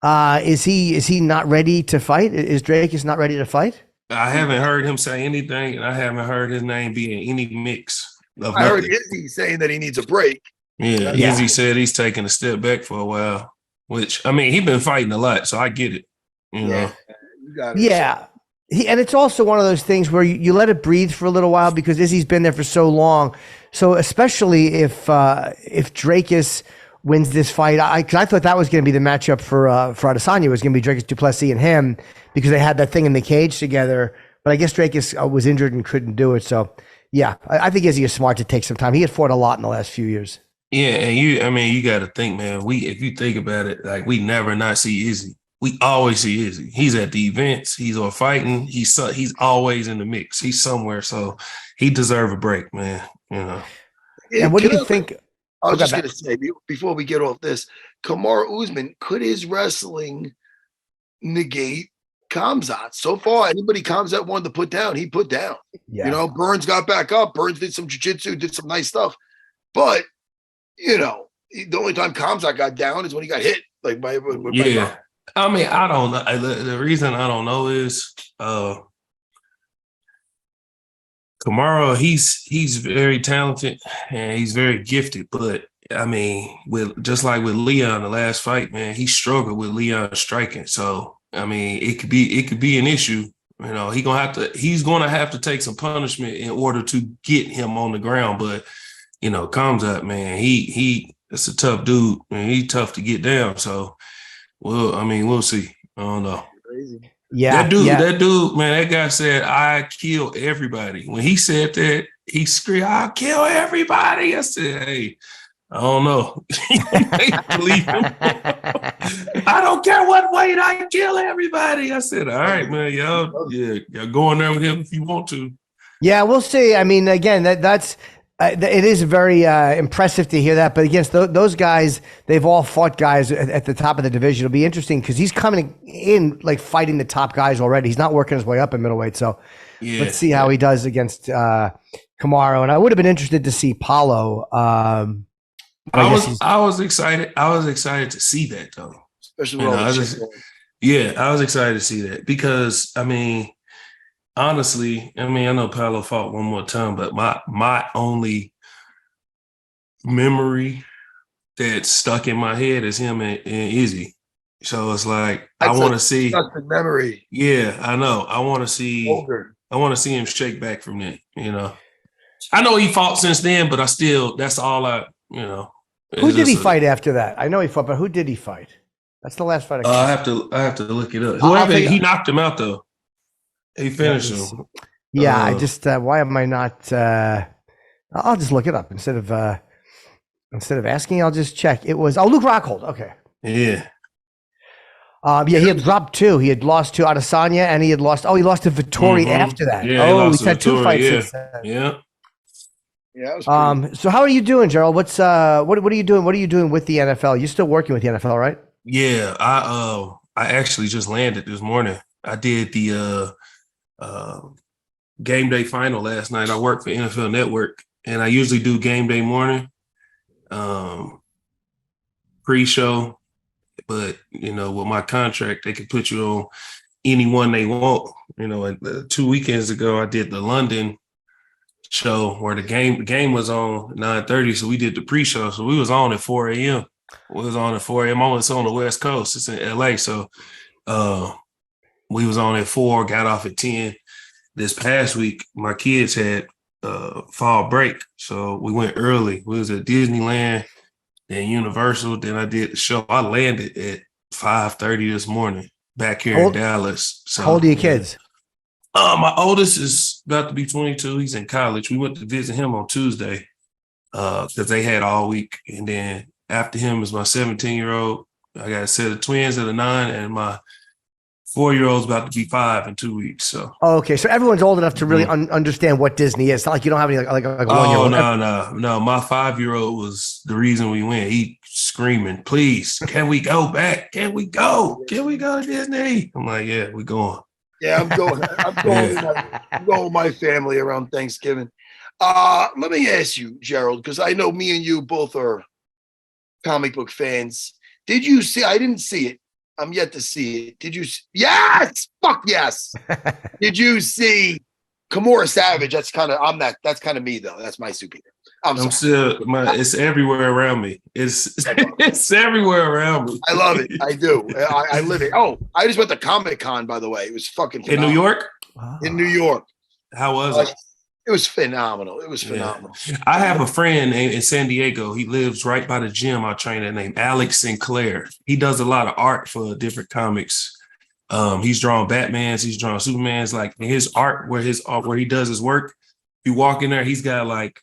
Is he not ready to fight? Is Drake not ready to fight?
I haven't heard him say anything, and I haven't heard his name be in any mix.
I heard Izzy saying that he needs a break.
Yeah, Izzy said he's taking a step back for a while, which, I mean, he's been fighting a lot, so I get it. You know?
Yeah. And it's also one of those things where you let it breathe for a little while because Izzy's been there for so long. So especially if Dracus wins this fight, I thought that was going to be the matchup for Adesanya. It was going to be Dracus Duplessis and him because they had that thing in the cage together. But I guess Dracus was injured and couldn't do it. So, yeah, I think Izzy is smart to take some time. He had fought a lot in the last few years.
Yeah, and you got to think, man, if you think about it, like we never not see Izzy. we always see Izzy. He's at the events. He's on fighting. He's always in the mix. He's somewhere. So he deserves a break, man. You know.
And what do you think?
I was just going to say, before we get off this, Kamaru Usman, could his wrestling negate Khamzat? So far, anybody Khamzat wanted to put down, he put down.
Yeah.
You know, Burns got back up. Burns did some jiu-jitsu, did some nice stuff. But, you know, the only time Khamzat got down is when he got hit. Like by
I mean, I don't know. The reason I don't know is Kamaru, he's very talented and he's very gifted, but I mean, just like with Leon the last fight, man, he struggled with Leon striking. So I mean, it could be an issue. You know, he's gonna have to take some punishment in order to get him on the ground. But you know, Khamzat, man, it's a tough dude, man. He's tough to get down. So, we'll see. I don't know.
Crazy.
Yeah,
that dude, man, that guy said, "I kill everybody." When he said that, he screamed, "I'll kill everybody." I said, "Hey, I don't know." Believe him. I don't care what weight, I kill everybody. I said, "All right, man, y'all go in there with him if you want to." Yeah,
we'll see. I mean, again, that's. It is very impressive to hear that, but against those guys, they've all fought guys at the top of the division. It'll be interesting because he's coming in like fighting the top guys already. He's not working his way up in middleweight, so let's see how he does against Kamaru. And I would have been interested to see Paulo. I
was excited. I was excited to see that though.
Especially
I was excited to see that because I mean. Honestly, I mean, I know Paulo fought one more time, but my only memory that's stuck in my head is him and Izzy. So it's like I want to see
memory.
Yeah, I know. I want to see. I want to see him shake back from that. You know, I know he fought since then, but that's all I. You know,
who did he fight after that? I know he fought, but who did he fight? That's the last fight.
I have to look it up. Whoever he knocked him out though. He finished him.
Yeah, I just why am I not? I'll just look it up instead of asking. I'll just check. It was Luke Rockhold. Okay.
Yeah.
He had dropped 2. He had lost to Adesanya, and he lost to Vettori after that.
Yeah,
he's had 2 fights since then.
Yeah.
Yeah. That was
so how are you doing, Gerald? What are you doing? What are you doing with the NFL? You're still working with the NFL, right?
Yeah. I actually just landed this morning. I did the game day final last night. I work for NFL Network, and I usually do game day morning, pre-show. But you know, with my contract, they can put you on any one they want. You know, and 2 weekends ago, I did the London show where the game was on 9:30, so we did the pre-show. So we was on at 4 a.m. We was on at 4 a.m. It's on the West Coast. It's in LA, so. We was on at 4, got off at 10. This past week, my kids had fall break, so we went early. We was at Disneyland, then Universal. Then I did the show. I landed at 5:30 this morning back here in Dallas. So,
how old are your kids?
My oldest is about to be 22. He's in college. We went to visit him on Tuesday because they had all week. And then after him is my 17-year-old. I got a set of twins that are 9, and my 4-year-old's about to be 5 in 2 weeks. So
okay, so everyone's old enough to really understand what Disney is. It's not like you don't have any like 1-year-old.
No. My 5-year-old was the reason we went. He screaming, "Please, can we go back? Can we go? Can we go to Disney?" I'm like, "Yeah, we going."
Yeah, I'm going. I'm going with my family around Thanksgiving. Let me ask you, Gerald, because I know me and you both are comic book fans. Did you see? I didn't see it. I'm yet to see it. Did you? Yes. Fuck yes. Did you see Kimura Savage? That's kind of That's kind of me though. That's my superhero. I'm
still. It's everywhere around me. It's everywhere around me.
I love it. I do. I live it. Oh, I just went to Comic-Con, by the way. It was fucking phenomenal.
In New York.
Wow.
In New York.
How was it?
It was phenomenal. It was phenomenal.
Yeah. I have a friend in San Diego. He lives right by the gym I train at, named Alex Sinclair. He does a lot of art for different comics. He's drawn Batmans. He's drawn Supermans. Like his art, where he does his work, you walk in there, he's got like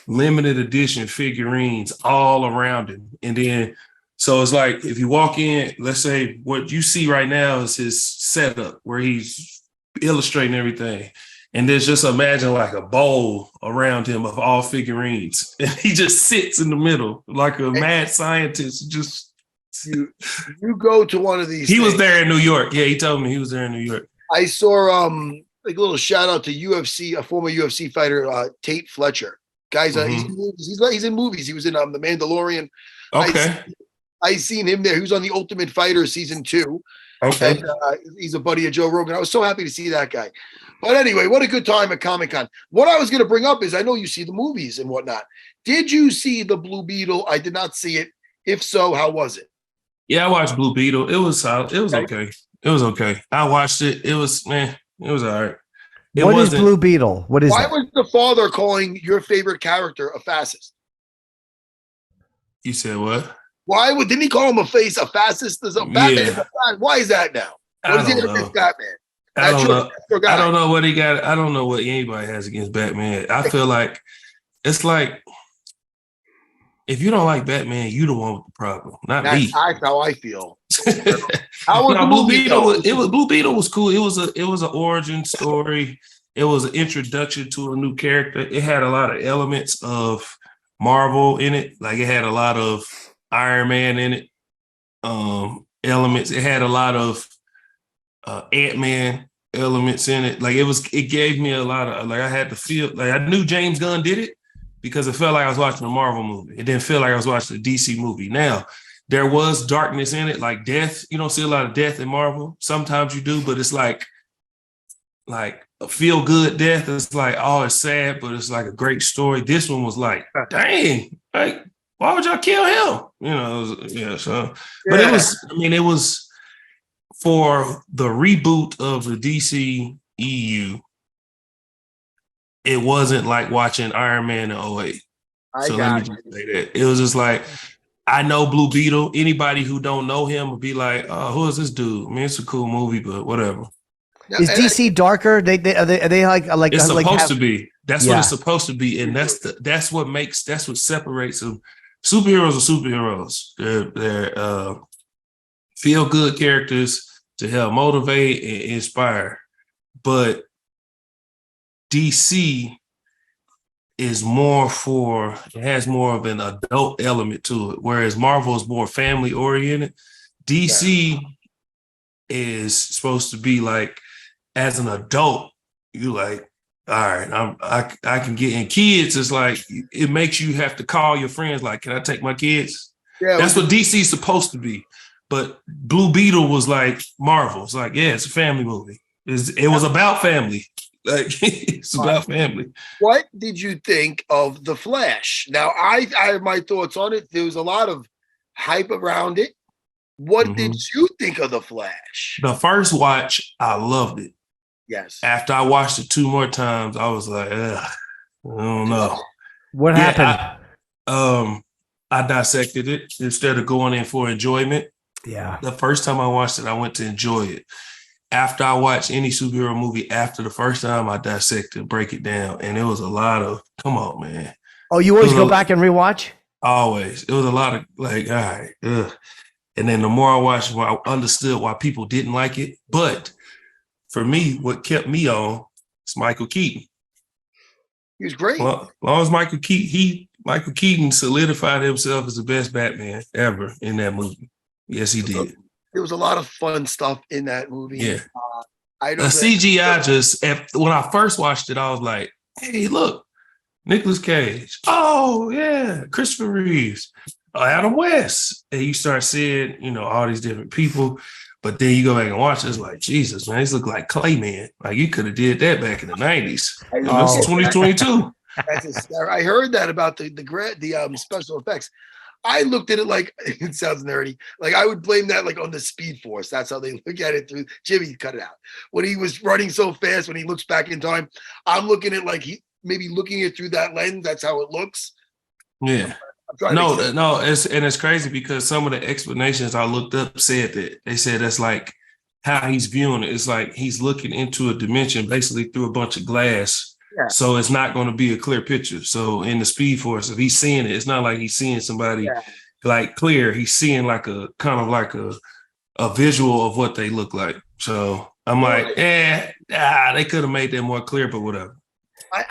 limited edition figurines all around him. And then So it's like if you walk in, let's say what you see right now is his setup where he's illustrating everything. And there's just imagine like a bowl around him of all figurines. And he just sits in the middle like a mad scientist. Just
you go to one of these.
He was there in New York. Yeah, he told me he was there in New York.
I saw like a little shout out to UFC, a former UFC fighter, Tate Fletcher. Guys, he's in movies. He was in The Mandalorian.
Okay.
I seen him there. He was on The Ultimate Fighter season 2.
Okay.
And, he's a buddy of Joe Rogan. I was so happy to see that guy. But anyway, what a good time at Comic-Con. What I was going to bring up is I know you see the movies and whatnot. Did you see the Blue Beetle? I did not see it. If so, how was it?
Yeah, I watched Blue Beetle. It was solid. It was okay. It was okay. I watched it. It was, man, it was all right.
What is Blue Beetle? What is
Why was the father calling your favorite character a fascist?
You said what?
Didn't he call him a fascist? Batman. Why is that now? What is he against Batman?
I don't know. I don't know what he got. I don't know what anybody has against Batman. I feel like it's like if you don't like Batman, you the one with the problem, not me.
That's how I feel.
Blue Beetle was cool. It was an origin story. It was an introduction to a new character. It had a lot of elements of Marvel in it. Like it had a lot of Iron Man in it. Elements. It had a lot of Ant-Man elements in it. Like it gave me a lot of, like I had to feel like I knew James Gunn did it because it felt like I was watching a Marvel movie. It didn't feel like I was watching a DC movie. Now, there was darkness in it, like death. You don't see a lot of death in Marvel. Sometimes you do, but it's like a feel-good death. It's like, oh, it's sad, but it's like a great story. This one was like, dang, like, why would y'all kill him? You know, but it was for the reboot of the DC EU, it wasn't like watching Iron Man in 08. Let me just say that. It was just like, I know Blue Beetle. Anybody who don't know him would be like, oh, who is this dude? I mean, it's a cool movie, but whatever.
Is DC darker? Are they like
it's supposed to be. That's what it's supposed to be. And that's what separates them. Superheroes are superheroes. They're feel-good characters to help motivate and inspire. But DC is it has more of an adult element to it, whereas Marvel is more family-oriented. DC is supposed to be like, as an adult, you like, all right, I can get in. Kids is like, it makes you have to call your friends like, can I take my kids? Yeah, that's what DC is supposed to be. But Blue Beetle was like Marvel. It's like, yeah, it's a family movie. It was about family. Like it's about family.
What did you think of The Flash? Now, I have my thoughts on it. There was a lot of hype around it. What did you think of The Flash?
The first watch, I loved it.
Yes.
After I watched it 2 more times, I was like, I don't know.
What happened?
I dissected it instead of going in for enjoyment.
Yeah.
The first time I watched it, I went to enjoy it. After I watch any superhero movie, after the first time, I dissect it, break it down. And it was a lot of, come on, man.
Oh, you always go back and rewatch?
Always. It was a lot of like, all right. And then the more I watched, I understood why people didn't like it. But for me, what kept me on is Michael Keaton.
He was great.
As long as Michael Keaton solidified himself as the best Batman ever in that movie. Yes, he did.
There was a lot of fun stuff in that movie.
Yeah. CGI when I first watched it, I was like, hey, look, Nicolas Cage. Oh, yeah, Christopher Reeves, Adam West. And you start seeing, all these different people. But then you go back and watch it, it's like, Jesus, man, these look like Clayman. Like you could have did that back in the 90s. It's 2022.
I heard that about the special effects. I looked at it like, it sounds nerdy. Like I would blame that like on the Speed Force. That's how they look at it through. Jimmy cut it out. When he was running so fast, when he looks back in time, I'm looking at like he maybe looking it through that lens. That's how it looks.
Yeah. No, it's crazy because some of the explanations I looked up said that they said that's like how he's viewing it. It's like he's looking into a dimension basically through a bunch of glass. Yeah. So it's not going to be a clear picture. So in the Speed Force, if he's seeing it, it's not like he's seeing somebody like clear. He's seeing like a kind of like a visual of what they look like. So I'm like, they could have made that more clear, but whatever.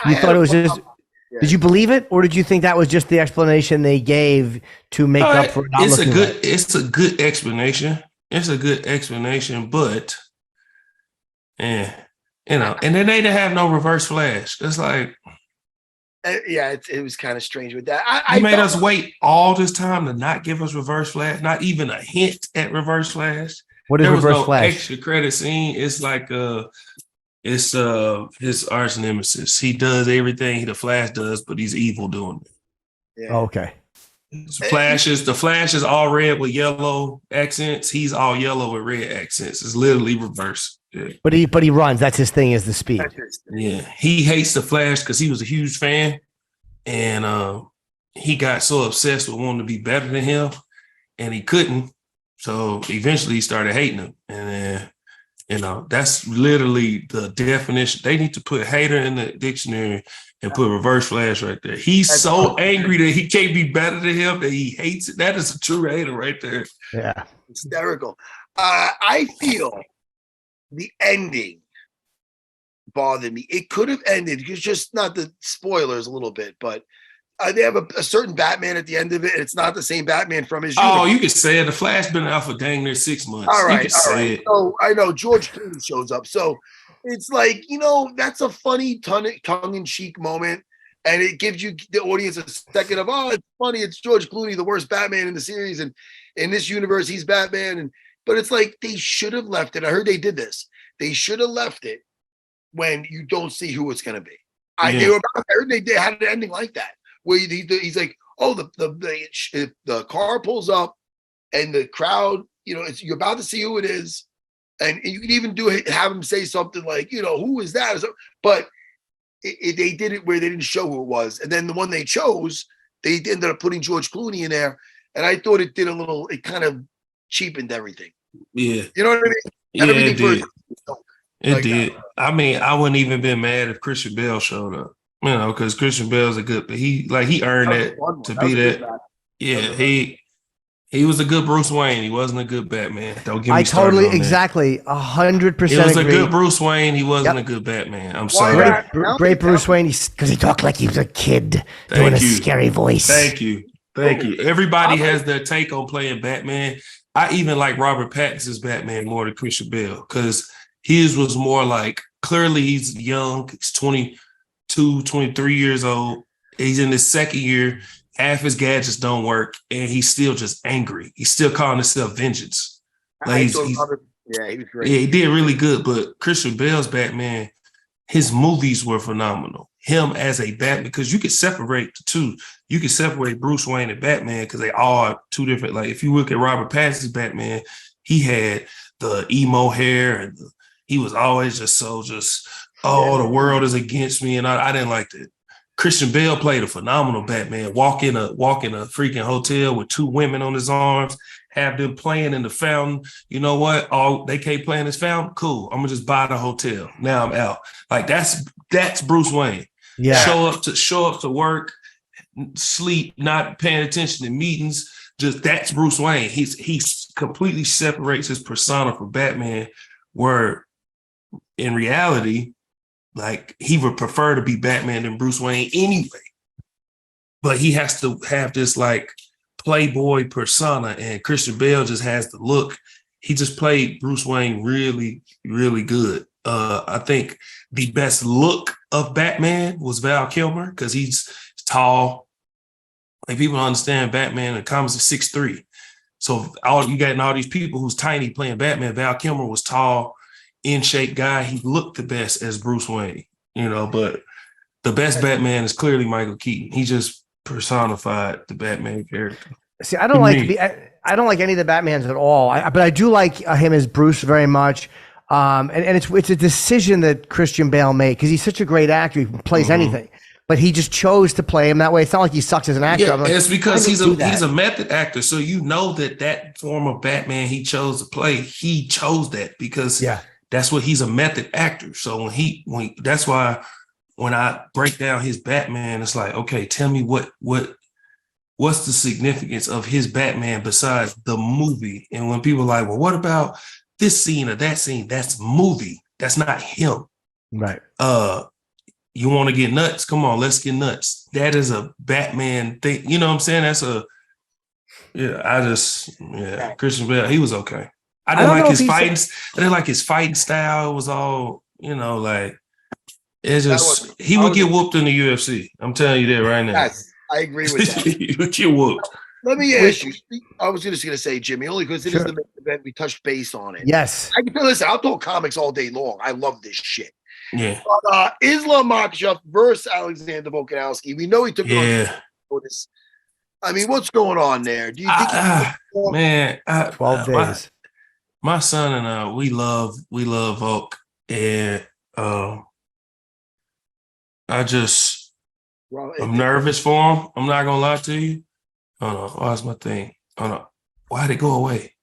You thought it was just.
Yeah.
Did you believe it, or did you think that was just the explanation they gave to make up for not looking right?
It's a good explanation. It's a good explanation, but and then they didn't have no reverse flash. It's like,
it was kind of strange with that.
I made us wait all this time to not give us reverse flash, not even a hint at reverse flash.
What is reverse flash?
Extra credit scene. It's like it's his arch nemesis. He does everything the Flash does, but he's evil doing it.
Yeah.
Oh, okay.
The Flash is all red with yellow accents. He's all yellow with red accents. It's literally reverse. Yeah.
But he runs. That's his thing, is the speed.
Yeah. He hates the Flash because he was a huge fan. And he got so obsessed with wanting to be better than him, and he couldn't. So eventually he started hating him. And then, that's literally the definition. They need to put hater in the dictionary and put reverse flash right there. He's so angry that he can't be better than him, that he hates it. That is a true hater right there.
Yeah.
Hysterical. I feel the ending bothered me. It could have ended, because just not the spoilers a little bit, but they have a certain Batman at the end of it, and it's not the same Batman from his universe.
Oh, you could say it. The Flash been out for dang near 6 months.
All right,
you could say it.
So I know George Clooney shows up. So it's like, that's a funny tongue-in-cheek moment, and it gives you the audience a second of, it's funny, it's George Clooney, the worst Batman in the series, and in this universe he's Batman. But it's like, they should have left it. I heard they did this. They should have left it when you don't see who it's going to be. I heard they had an ending like that, where he's like, the car pulls up and the crowd, you're about to see who it is. And you can even have him say something like, who is that? But they did it where they didn't show who it was. And then the one they chose, they ended up putting George Clooney in there. And I thought it kind of cheapened everything.
Yeah.
You know what I mean?
Yeah, it did.
It
did. I mean, I wouldn't even been mad if Christian Bale showed up. Because Christian Bale's but he earned that to be that. Yeah, he was a good Bruce Wayne. He wasn't a good Batman. Don't get me started on that.
Exactly 100%.
He was
agree.
a good Bruce Wayne. He wasn't a good Batman. I'm sorry.
Great Bruce Wayne, because he talked like he was a kid doing a scary voice.
Thank you. Everybody has their take on playing Batman. I even like Robert Pattinson's Batman more than Christian Bale, because his was more like, clearly he's young. He's 22, 23 years old. He's in his second year. Half his gadgets don't work, and he's still just angry. He's still calling himself vengeance. Like he was great. Yeah, he did really good. But Christian Bale's Batman, his movies were phenomenal. Him as a Batman, because you could separate the two. You could separate Bruce Wayne and Batman, because they are two different. Like, if you look at Robert Pattinson's Batman, he had the emo hair, and he was always the world is against me, and I didn't like that. Christian Bale played a phenomenal Batman. Walk in a freaking hotel with two women on his arms, have them playing in the fountain. You know what? They can't play in this fountain? Cool. I'm gonna just buy the hotel. Now I'm out. Like, that's Bruce Wayne.
Yeah.
Show up to work, sleep, not paying attention to meetings. Just, that's Bruce Wayne. He completely separates his persona from Batman, where in reality, like, he would prefer to be Batman than Bruce Wayne anyway. But he has to have this like playboy persona, and Christian Bale just has the look. He just played Bruce Wayne really, really good. I think the best look of Batman was Val Kilmer, because he's tall. Like, people don't understand Batman in the comics is 6'3". So you got all these people who's tiny playing Batman. Val Kilmer was tall, in shape guy. He looked the best as Bruce Wayne, but the best Batman is clearly Michael Keaton. He just personified the Batman character.
See, I don't like any of the Batmans at all. But I do like him as Bruce very much. And it's a decision that Christian Bale made, because he's such a great actor. He plays anything, but he just chose to play him that way. It's not like he sucks as an actor.
Yeah, it's because he's a method actor. So that form of Batman he chose to play, he chose that because that's what he's a method actor. So that's why when I break down his Batman, it's like, okay, tell me what what's the significance of his Batman besides the movie? And when people are like, well, what about this scene or that scene? That's movie. That's not him.
Right.
You want to get nuts? Come on, let's get nuts. That is a Batman thing. You know what I'm saying? Christian Bale, he was okay. I didn't like his fighting. I didn't like his fighting style. It was all, like it's just he would get whooped in the UFC. I'm telling you that right now.
Yes, I agree with that.
He would get whooped.
Let me ask you. I was just going to say, Jimmy, only because it is the main event. We touched base on it.
Yes.
Listen, I'll talk comics all day long. I love this shit.
Yeah.
But, Islam Makhachev versus Alexander Volkanovski. We know he took it on notice. I mean, what's going on there? Do you think
12 days?
My son and I, we love Volk, and I'm nervous for him. I'm not gonna lie to you. Hold on, why's my thing? Hold on, why'd it go away?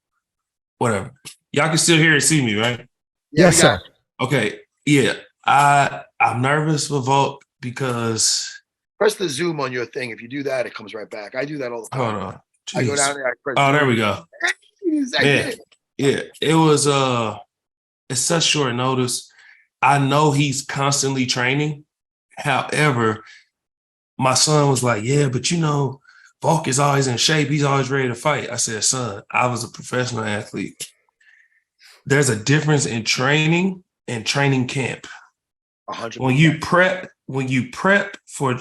Whatever. Y'all can still hear and see me, right?
Yes, sir.
Okay, yeah. I'm nervous for Volk because
press the zoom on your thing. If you do that, it comes right back. I do that all the time.
Hold on. Jeez.
I go down there. I press
zoom.
There
we go. Yeah. It was it's such short notice. I know he's constantly training. However, my son was like, yeah, but Volk is always in shape. He's always ready to fight. I said, son, I was a professional athlete. There's a difference in training and training camp.
100%.
When you prep for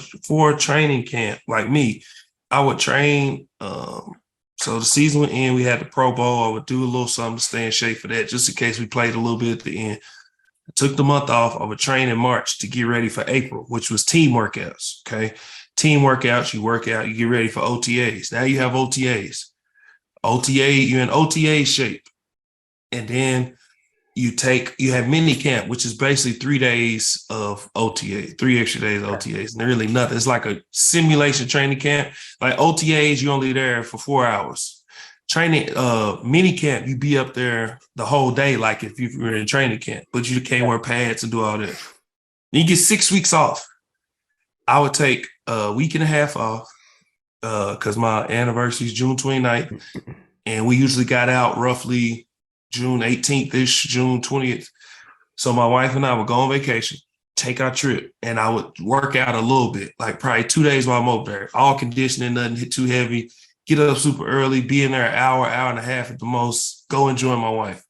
training camp, like me, I would train. So the season would end. We had the Pro Bowl. I would do a little something to stay in shape for that, just in case we played a little bit at the end. I took the month off. I would train in March to get ready for April, which was team workouts. Okay, team workouts. You work out. You get ready for OTAs. Now you have OTAs. You're in OTA shape, and then you have mini camp, which is basically 3 days of OTA, 3 extra days of OTAs. And they're really nothing. It's like a simulation training camp. Like OTAs, you're only there for 4 hours. Training, mini camp, you be up there the whole day, like if you were in training camp, but you can't wear pads and do all that. You get 6 weeks off. I would take a week and a half off because my anniversary is June 29th. And we usually got out roughly June 18th-ish, June 20th. So my wife and I would go on vacation, take our trip, and I would work out a little bit, like probably 2 days while I'm over there. All conditioning, nothing hit too heavy, get up super early, be in there an hour and a half at the most, go enjoy my wife.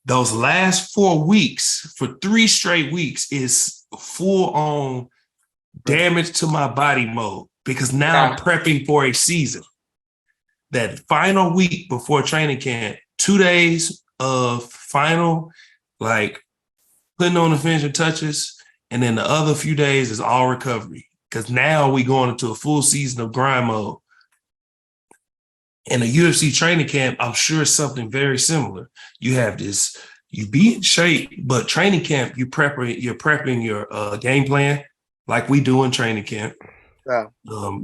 Those last 4 weeks, for 3 straight weeks, is full on damage to my body mode because now I'm prepping for a season. That final week before training camp, 2 days of final, like putting on the finishing touches, and then the other few days is all recovery. Because now we going into a full season of grind mode. In a UFC training camp, I'm sure it's something very similar. You have this, you be in shape, but training camp, you're prepping your game plan like we do in training camp. Yeah.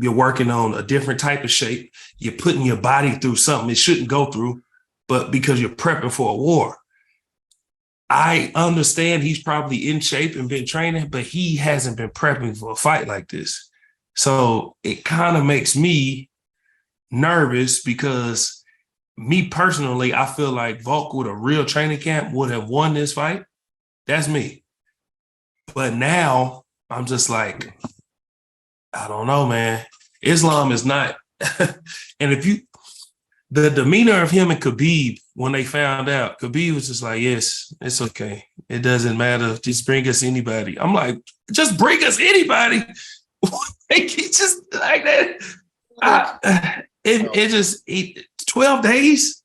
You're working on a different type of shape. You're putting your body through something it shouldn't go through, but because you're prepping for a war. I understand he's probably in shape and been training, but he hasn't been prepping for a fight like this. So it kind of makes me nervous because me personally, I feel like Volk with a real training camp would have won this fight. That's me. But now I'm just like, I don't know, man. Islam is not. And the demeanor of him and Khabib, when they found out, Khabib was just like, yes, it's okay. It doesn't matter. Just bring us anybody. I'm like, just bring us anybody. Just like that. 12 days.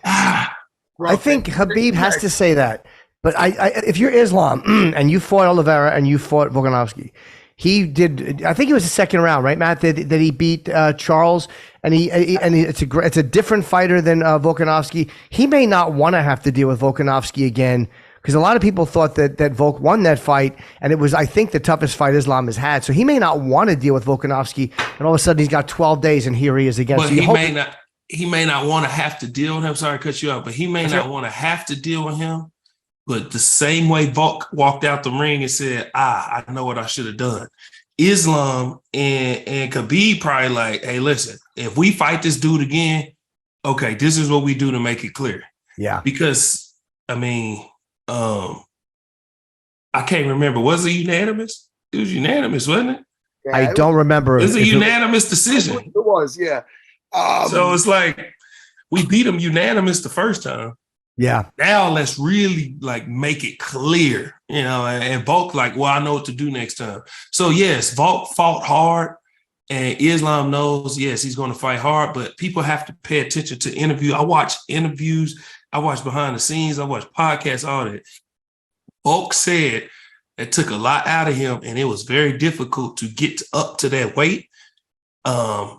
I think Khabib has to say that. But if you're Islam and you fought Oliveira and you fought Volkanovski, he did. I think it was the second round, right, Matt? That he beat Charles, and it's a different fighter than Volkanovski. He may not want to have to deal with Volkanovski again because a lot of people thought that Volk won that fight, and it was, I think, the toughest fight Islam has had. So he may not want to deal with Volkanovski, and all of a sudden he's got 12 days, and here he is again.
But
so
he may not want to have to deal with him. Sorry to cut you out, but he may not want to have to deal with him. But the same way Volk walked out the ring and said, I know what I should have done. Islam and Khabib probably like, hey, listen, if we fight this dude again, okay, this is what we do to make it clear.
Yeah.
Because, I mean, I can't remember. Was it unanimous? It was unanimous, wasn't it?
Yeah,
I don't remember.
It was a unanimous decision.
It was, yeah.
So it's like we beat him unanimous the first time.
Yeah.
Now let's really like make it clear, you know, and Volk like, well, I know what to do next time. So yes, Volk fought hard and Islam knows, yes, he's going to fight hard, but people have to pay attention to interview. I watch interviews. I watch behind the scenes. I watch podcasts, all that. Volk said it took a lot out of him and it was very difficult to get up to that weight.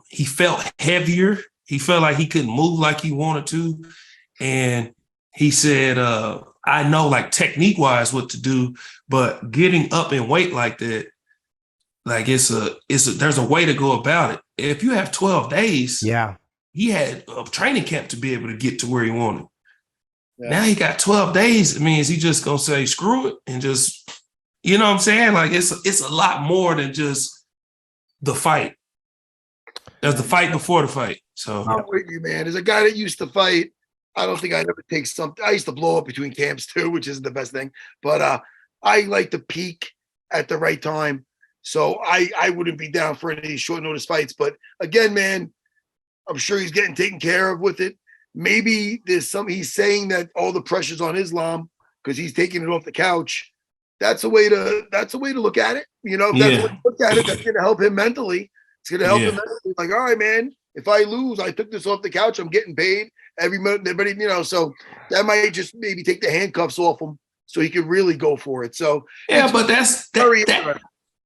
He felt heavier. He felt like he couldn't move like he wanted to. And he said, I know like technique wise what to do, but getting up in weight like that, like there's a way to go about it. If you have 12 days,
yeah,
he had a training camp to be able to get to where he wanted.
Yeah.
Now he got 12 days. It means he just gonna say screw it and just, you know what I'm saying? Like it's a lot more than just the fight. There's the fight before the fight. So
I'm with you, man. As a guy that used to fight, I don't think I'd ever take something. I used to blow up between camps too, which isn't the best thing. But I like to peak at the right time. So I wouldn't be down for any of these short notice fights. But again, man, I'm sure he's getting taken care of with it. Maybe there's he's saying that all the pressure's on Islam because he's taking it off the couch. That's a way to look at it. You know, if that's a way to look at it, that's gonna help him mentally. It's gonna help him mentally. Like, all right, man, if I lose, I took this off the couch, I'm getting paid. Everybody, you know, so that might just maybe take the handcuffs off him so he can really go for it. So
yeah, but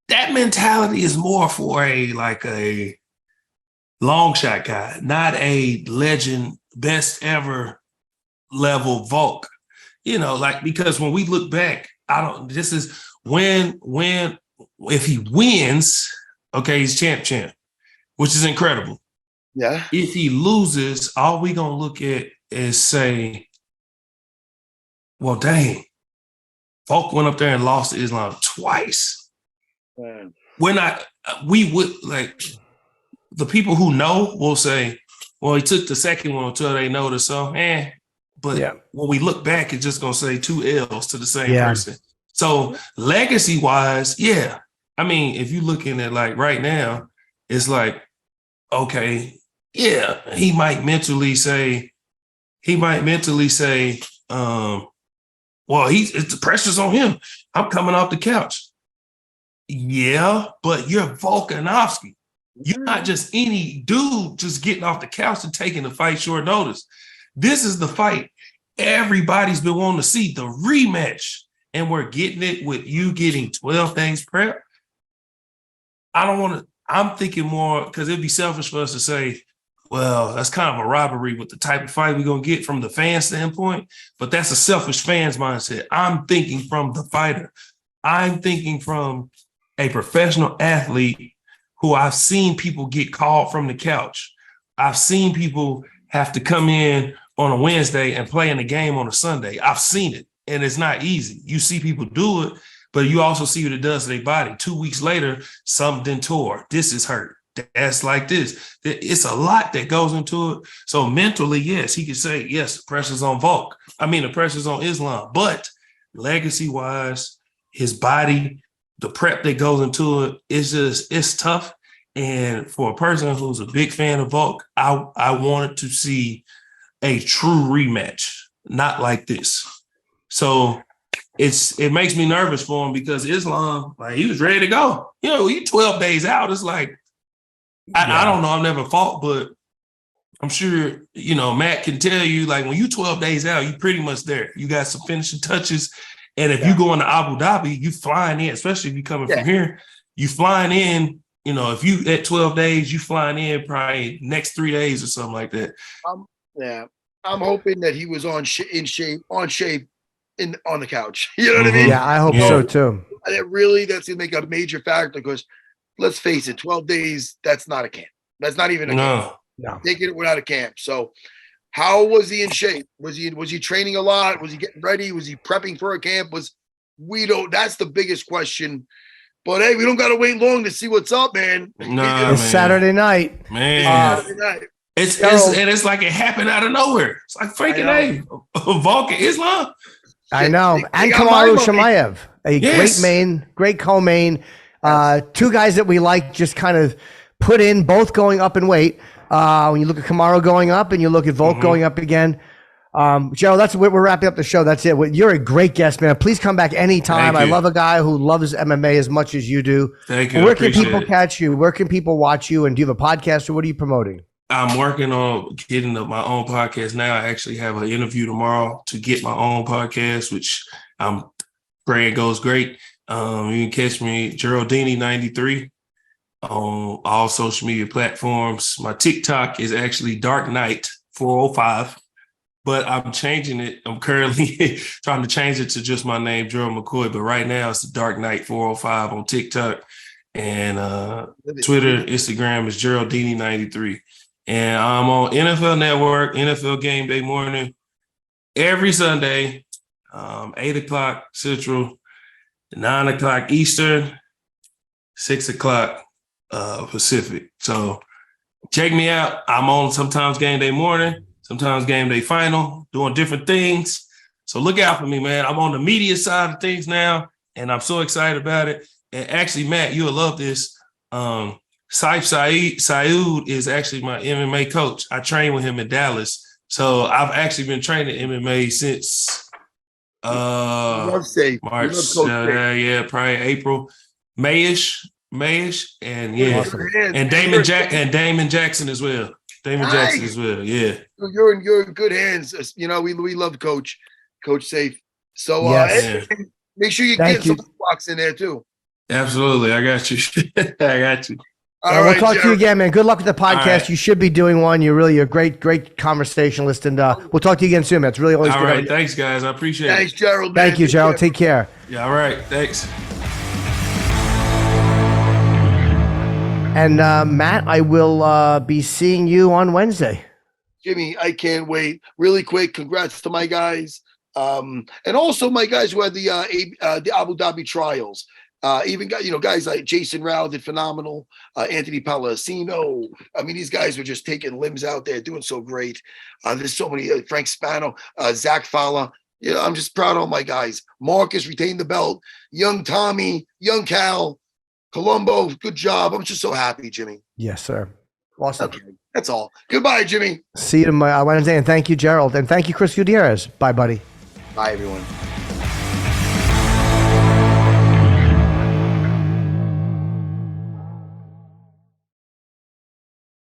that mentality is more for a long shot guy, not a legend, best ever level Volk. You know, like because when we look back, this is when if he wins, okay, he's champ, which is incredible.
Yeah.
If he loses, all we gonna look at is say, well, dang, Volk went up there and lost to Islam twice.
Man.
We would like the people who know will say, well, he took the second one until they notice. So, but when we look back, it's just gonna say 2 L's to the same person. So legacy wise, yeah. I mean, if you're looking at like right now, it's okay. Yeah, he might mentally say, well, the pressure's on him. I'm coming off the couch. Yeah, but you're Volkanovski. You're not just any dude just getting off the couch and taking the fight short notice. This is the fight everybody's been wanting to see, the rematch. And we're getting it with you getting 12 days prep. I'm thinking more because it'd be selfish for us to say, well, that's kind of a robbery with the type of fight we're going to get from the fan standpoint. But that's a selfish fan's mindset. I'm thinking from the fighter. I'm thinking from a professional athlete who I've seen people get called from the couch. I've seen people have to come in on a Wednesday and play in a game on a Sunday. I've seen it, and it's not easy. You see people do it, but you also see what it does to their body. 2 weeks later, something tore. This is hurt. That's like this. It's a lot that goes into it. So mentally, yes, he could say, yes, the pressure's on Volk. I mean, the pressure's on Islam. But legacy-wise, his body, the prep that goes into it, it's tough. And for a person who's a big fan of Volk, I wanted to see a true rematch, not like this. So it makes me nervous for him because Islam, like he was ready to go. You know, he 12 days out. It's like, I don't know. I've never fought, but I'm sure, you know, Matt can tell you, like when you 12 days out, you pretty much there. You got some finishing touches. And if you go into Abu Dhabi, you flying in, especially if you're coming from here, you flying in, you know, if you at 12 days, you flying in probably next 3 days or something like that.
I'm hoping that he was on shape on the couch. You know what I mean?
Yeah, I hope so too.
That's gonna make a major factor because let's face it, 12 days, that's not a camp. That's not even a camp.
No.
Taking it without a camp. So how was he in shape? Was he training a lot? Was he getting ready? Was he prepping for a camp? That's the biggest question But hey, we don't gotta wait long to see what's up, man.
Nah,
It's
man.
Saturday night.
Man.
Saturday night.
It's like it happened out of nowhere. It's like freaking Vulcan Islam.
I know. And
got my
Kamaru
money.
Shamaev, a
Yes.
great main, great co-main. Two guys that we like just kind of put in, both going up in weight. When you look at Kamaru going up and you look at Volk going up again. Gerald, that's what we're wrapping up the show. That's it. You're a great guest, man. Please come back anytime.
Thank
I
you.
love a guy who loves MMA as much as you do.
Thank you. I
Where can
appreciate
people
it.
catch you? Where can people watch you? And do you have a podcast or what are you promoting?
I'm working on getting my own podcast now. I actually have an interview tomorrow to get my own podcast, which I'm praying goes great. You can catch me, Geraldini93, on all social media platforms. My TikTok is actually Dark Knight 405, but I'm changing it. I'm currently trying to change it to just my name, Gerald McCoy. But right now it's the Dark Knight 405 on TikTok. And Twitter, Instagram is Geraldini93. And I'm on NFL Network, NFL Game Day Morning, every Sunday, 8 o'clock Central, 9 o'clock Eastern, 6 o'clock Pacific. So check me out. I'm on sometimes Game Day Morning, sometimes Game Day Final, doing different things. So look out for me, man. I'm on the media side of things now, and I'm so excited about it. And actually, Matt, you'll love this. Saif Saud is actually my MMA coach. I train with him in Dallas. So I've actually been training MMA since
Love Safe.
March.
Love Coach Safe.
Yeah, probably April. Mayish. And yeah.
Awesome.
And Damon Jackson as well. Damon Jackson as well. Yeah.
You're in good hands. You know, we love Coach Safe. So
Yes.
make sure you
Thank
get
you.
some box in there too.
Absolutely. I got you. I got you.
All
We'll
right,
talk to you
Gerald.
again, man. Good luck with the podcast.
right.
You should be doing one. You're really a great conversationalist, and we'll talk to you again soon, man. It's really always
All
good.
right. Thanks, guys. I appreciate
Thanks,
it.
Gerald. Man.
Thank you, Gerald. Take care.
Yeah. All right. Thanks.
And Matt, I will be seeing you on Wednesday.
Jimmy, I can't wait. Really quick, congrats to my guys. And also my guys who had the Abu Dhabi trials. Even guys like Jason Rao did phenomenal. Anthony Palacino. I mean, these guys were just taking limbs out there, doing so great. There's so many. Frank Spano, Zach Falla. I'm just proud of all my guys. Marcus retained the belt. Young Tommy, young Cal, Colombo. Good job. I'm just so happy, Jimmy.
Yes, sir. Awesome.
Okay, that's all. Goodbye, Jimmy.
See you tomorrow, Wednesday, and thank you, Gerald, and thank you, Chris Gutierrez. Bye, buddy.
Bye, everyone.